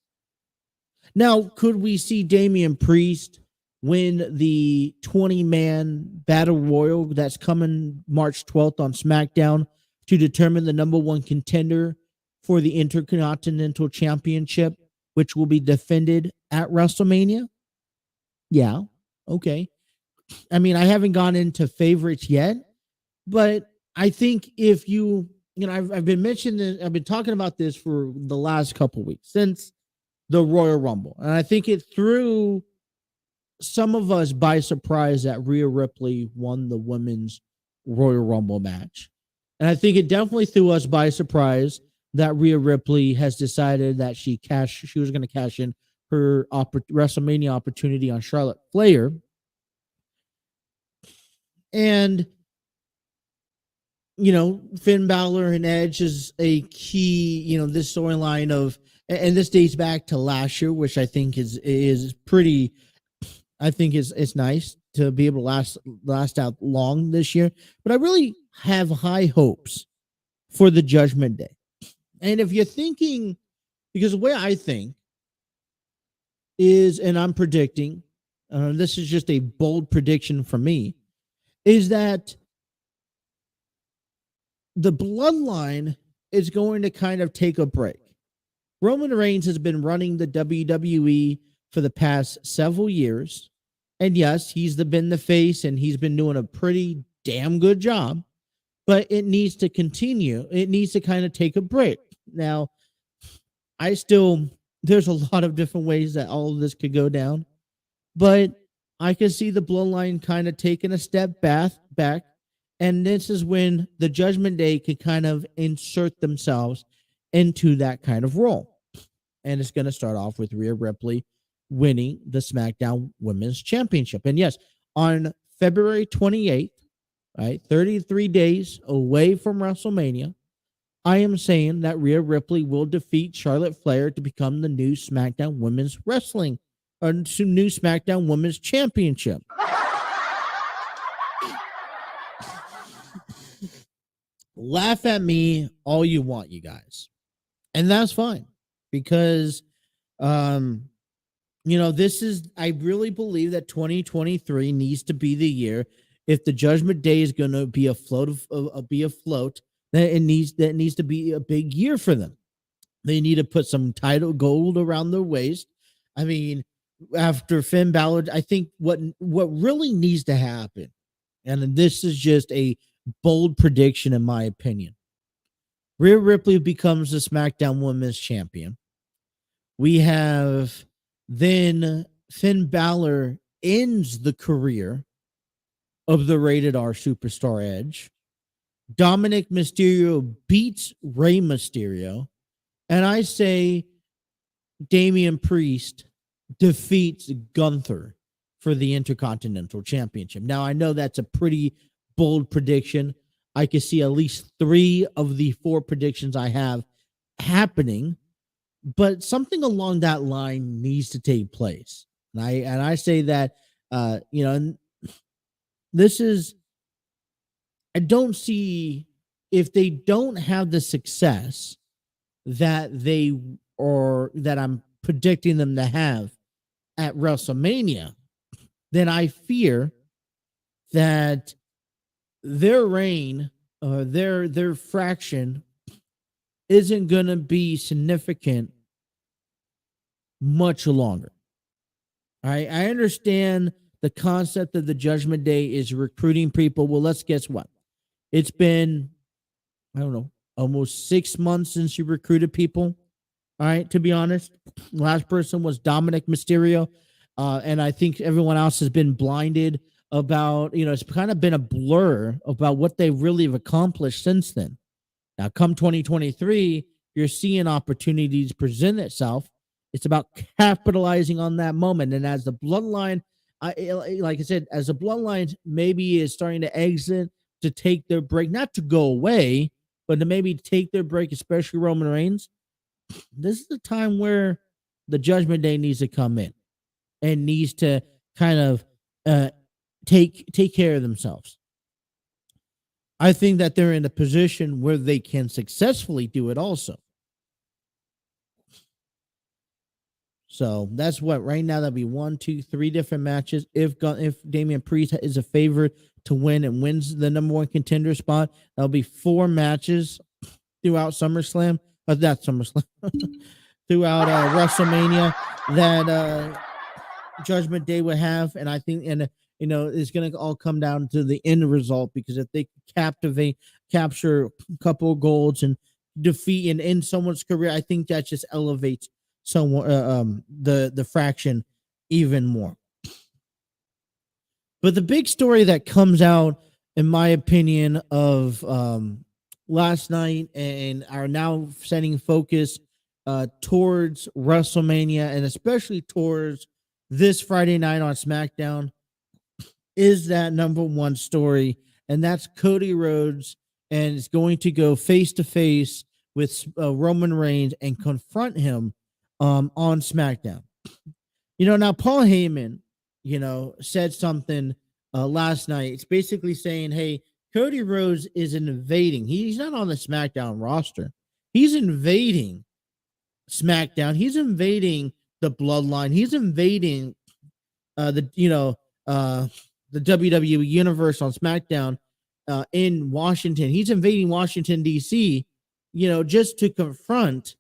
Now, could we see Damian Priest win the 20-man Battle Royal that's coming March 12th on SmackDown to determine the number one contender for the Intercontinental Championship, which will be defended at WrestleMania? Yeah. Okay. I mean, I haven't gone into favorites yet, but I think if I've been mentioning this, I've been talking about this for the last couple of weeks since the Royal Rumble. And I think it threw some of us by surprise that Rhea Ripley won the women's Royal Rumble match. And I think it definitely threw us by surprise that Rhea Ripley has decided that she was going to cash in her WrestleMania opportunity on Charlotte Flair. And, Finn Balor and Edge is a key, this storyline of, and this dates back to last year, which I think is pretty, I think it's nice to be able to last out long this year. But I really have high hopes for the Judgment Day. And if you're thinking, because the way I think is, and I'm predicting, this is just a bold prediction for me, is that the Bloodline is going to kind of take a break. Roman Reigns has been running the WWE for the past several years. And yes, he's been the face and he's been doing a pretty damn good job, but it needs to continue. It needs to kind of take a break. Now, there's a lot of different ways that all of this could go down, but I can see the bloodline kind of taking a step back. And this is when the Judgment Day can kind of insert themselves into that kind of role. And it's going to start off with Rhea Ripley winning the SmackDown Women's Championship. And yes, on February 28th, right, 33 days away from WrestleMania, I am saying that Rhea Ripley will defeat Charlotte Flair to become the new SmackDown Women's Wrestling, or new SmackDown Women's Championship. Laugh at me all you want, you guys. And that's fine, because I really believe that 2023 needs to be the year. If the Judgment Day is going to be afloat, that it needs to be a big year for them. They need to put some title gold around their waist. I mean, after Finn Balor, I think what really needs to happen, and this is just a bold prediction in my opinion, Rhea Ripley becomes the SmackDown Women's Champion. We have then Finn Balor ends the career of the Rated R Superstar Edge. Dominic Mysterio beats Rey Mysterio. And I say Damian Priest defeats Gunther for the Intercontinental Championship. Now, I know that's a pretty bold prediction. I can see at least 3 of the 4 predictions I have happening, but something along that line needs to take place. And I say that, this is, I don't see, if they don't have the success that I'm predicting them to have at WrestleMania, then I fear that their reign, their fraction isn't going to be significant much longer. All right, I understand the concept of the Judgment Day is recruiting people. Well, let's guess what? It's been, I don't know, almost 6 months since you recruited people. All right, to be honest, last person was Dominic Mysterio. And I think everyone else has been blinded about, it's kind of been a blur about what they really have accomplished since then. Now, come 2023, you're seeing opportunities present itself. It's about capitalizing on that moment. And as the bloodline, like I said, as the bloodline maybe is starting to exit, to take their break, not to go away, but to maybe take their break, especially Roman Reigns, this is the time where the Judgment Day needs to come in and needs to kind of take care of themselves. I think that they're in a position where they can successfully do it also. So that's what right now that'll be 1, 2, 3 different matches. If Damian Priest is a favorite to win and wins the number 1 contender spot, that'll be 4 matches throughout SummerSlam. Not SummerSlam. Throughout WrestleMania that Judgment Day would have, and I think, it's going to all come down to the end result, because if they capture a couple of golds and defeat and end someone's career, I think that just elevates someone the fraction even more. But the big story that comes out, in my opinion, of last night and are now setting focus towards WrestleMania, and especially towards this Friday night on SmackDown, is that number 1 story, and that's Cody Rhodes, and it's going to go face to face with Roman Reigns and confront him on SmackDown. Now Paul Heyman, said something last night. It's basically saying, hey, Cody Rhodes is invading. He's not on the SmackDown roster. He's invading SmackDown. He's invading the bloodline. He's invading the WWE universe on SmackDown in Washington. He's invading Washington, D.C., just to confront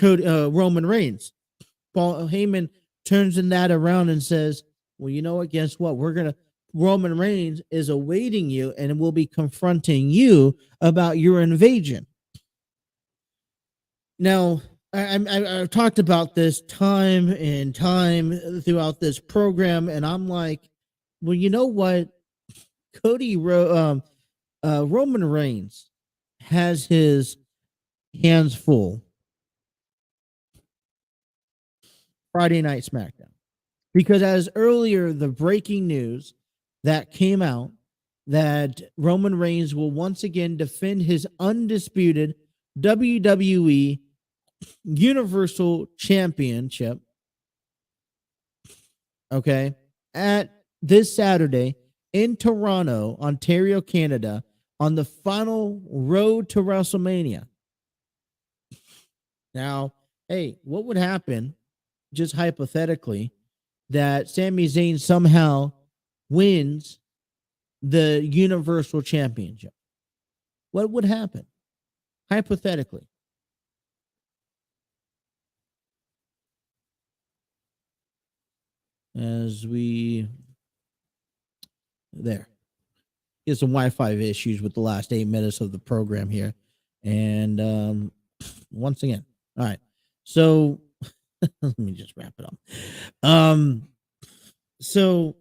Roman Reigns. Paul Heyman turns that around and says, well, you know what? Guess what? Roman Reigns is awaiting you and will be confronting you about your invasion. Now, I've talked about this time and time throughout this program, and I'm like, well, you know what? Roman Reigns has his hands full Friday Night SmackDown. Because as earlier, the breaking news that came out that Roman Reigns will once again defend his undisputed WWE Universal Championship, okay, at this Saturday in Toronto, Ontario, Canada, on the final road to WrestleMania. Now, hey, what would happen, just hypothetically, that Sami Zayn somehow wins the Universal Championship? What would happen? Hypothetically. As we there. Get some Wi-Fi issues with the last 8 minutes of the program here. And once again. All right. So let me just wrap it up. So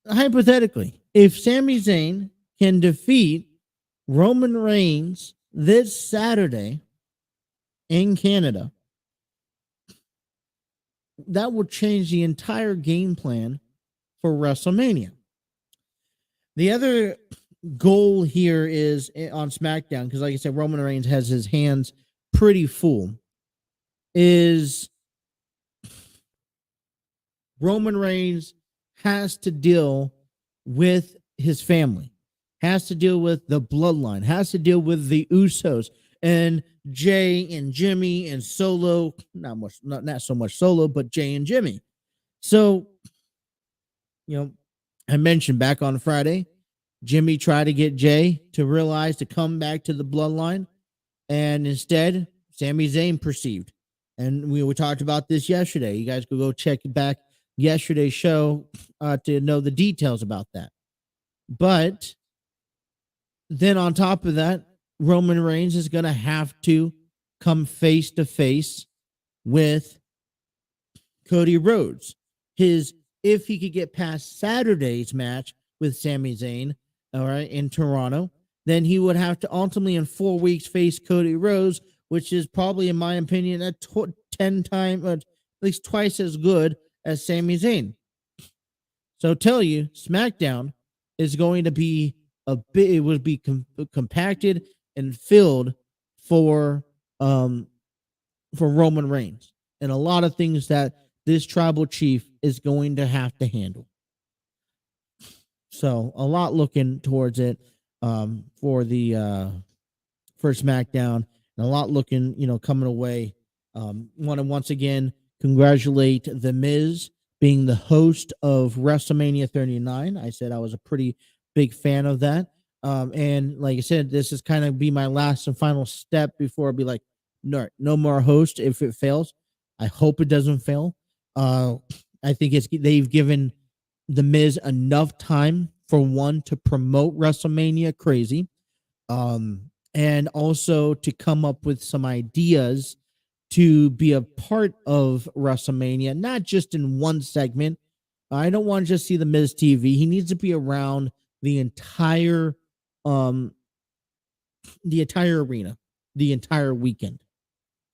hypothetically, if Sami Zayn can defeat Roman Reigns this Saturday in Canada, that will change the entire game plan for WrestleMania. The other goal here is on SmackDown, because like I said, Roman Reigns has his hands pretty full, is Roman Reigns has to deal with his family, has to deal with the bloodline, has to deal with the Usos and Jay and Jimmy and Solo. Not so much Solo, but Jay and Jimmy. So, I mentioned back on Friday, Jimmy tried to get Jay to realize to come back to the bloodline, and instead, Sami Zayn perceived. And we talked about this yesterday. You guys could go check back yesterday's show to know the details about that. But then on top of that, Roman Reigns is going to have to come face to face with Cody Rhodes. If he could get past Saturday's match with Sami Zayn, all right, in Toronto, then he would have to ultimately in 4 weeks face Cody Rhodes, which is probably, in my opinion, 10 times, at least twice as good as Sami Zayn. So tell you, SmackDown is going to be it would be compacted and filled for Roman Reigns, and a lot of things that this tribal chief is going to have to handle. So a lot looking towards it for SmackDown, and a lot looking, coming away. Want to once again congratulate The Miz being the host of WrestleMania 39. I said I was a pretty big fan of that. And like I said, this is kind of be my last and final step before I'll be like, no more host if it fails. I hope it doesn't fail. I think they've given The Miz enough time for one to promote WrestleMania crazy, and also to come up with some ideas to be a part of WrestleMania, not just in one segment. I don't want to just see The Miz TV. He needs to be around the entire arena, the entire weekend.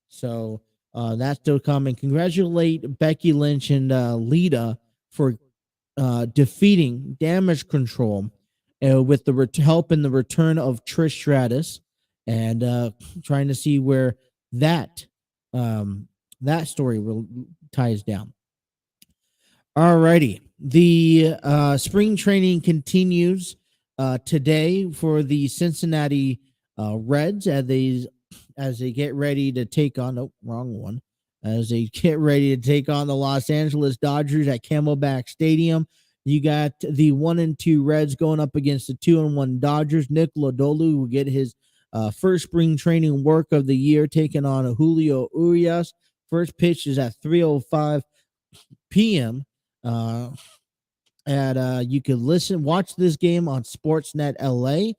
So that's still coming. Congratulate Becky Lynch and Lita for defeating Damage Control with the help in the return of Trish Stratus, and trying to see where that story ties down. Alrighty, the spring training continues today for the Cincinnati Reds as they get ready to take on as they get ready to take on the Los Angeles Dodgers at Camelback Stadium. You got the 1-2 Reds going up against the 2-1 Dodgers. Nick Lodolo will get his first spring training work of the year, taking on Julio Urias. First pitch is at 3:05 p.m. You can watch this game on Sportsnet LA.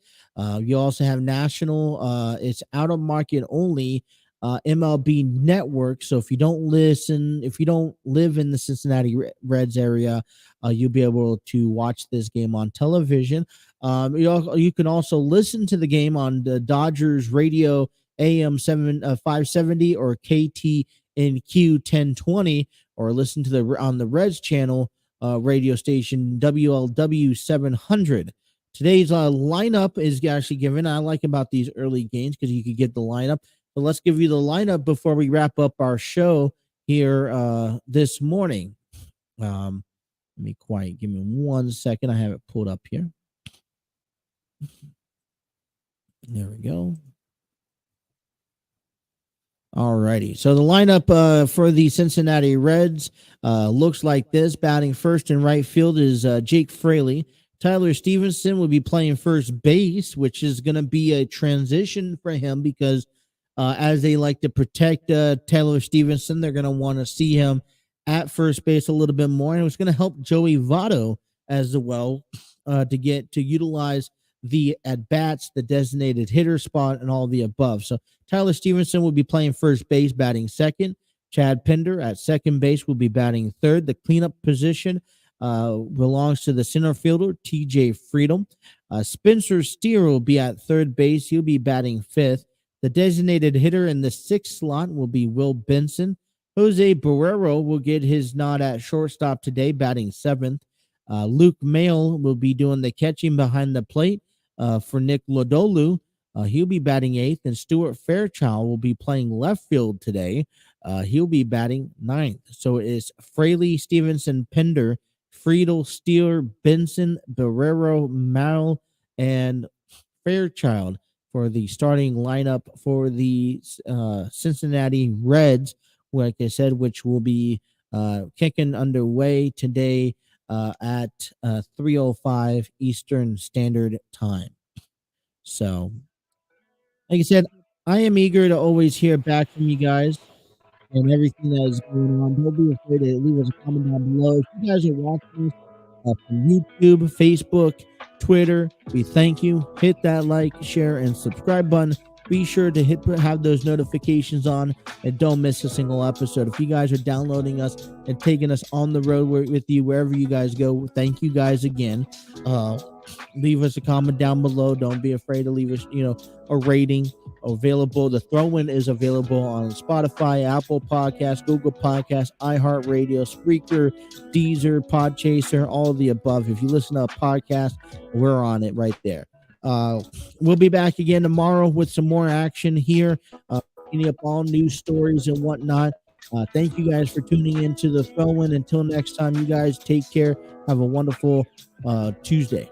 You also have national. It's out of market only MLB Network. So if you don't live in the Cincinnati Reds area, you'll be able to watch this game on television. You can also listen to the game on the Dodgers radio AM 570 or KTNQ 1020, or listen to on the Reds channel radio station WLW 700. Today's lineup is actually given. I like about these early games because you could get the lineup. So let's give you the lineup before we wrap up our show here this morning. Let me give me 1 second. I have it pulled up here. There we go. All righty. So the lineup for the Cincinnati Reds looks like this. Batting first in right field is Jake Fraley. Tyler Stevenson will be playing first base, which is going to be a transition for him because as they like to protect Tyler Stevenson, they're going to want to see him at first base a little bit more. And it's going to help Joey Votto as well to utilize the at-bats, the designated hitter spot, and all the above. So Tyler Stevenson will be playing first base, batting second. Chad Pinder at second base will be batting third. The cleanup position belongs to the center fielder, TJ Freedom. Spencer Steer will be at third base. He'll be batting fifth. The designated hitter in the sixth slot will be Will Benson. Jose Barrero will get his nod at shortstop today, batting seventh. Luke Mail will be doing the catching behind the plate for Nick Lodolu. He'll be batting eighth, and Stuart Fairchild will be playing left field today. He'll be batting ninth. So it's Fraley, Stevenson, Pender, Friedel, Steer, Benson, Barrero, Mal, and Fairchild for the starting lineup for the Cincinnati Reds, like I said, which will be kicking underway today at 3:05 Eastern Standard Time. So, like I said, I am eager to always hear back from you guys and everything that is going on. Don't be afraid to leave us a comment down below. If you guys are watching from YouTube, Facebook, Twitter, we thank you. Hit that like, share, and subscribe button. Be sure to have those notifications on and don't miss a single episode. If you guys are downloading us and taking us on the road with you wherever you guys go, thank you guys again. Leave us a comment down below. Don't be afraid to leave us, a rating. Available. The throw-in is available on Spotify, Apple Podcasts, Google Podcasts, iHeartRadio, Spreaker, Deezer, Podchaser, all of the above. If you listen to a podcast, we're on it right there. We'll be back again tomorrow with some more action here, picking up all news stories and whatnot. Thank you guys for tuning into the throw-in. Until next time, you guys take care. Have a wonderful Tuesday.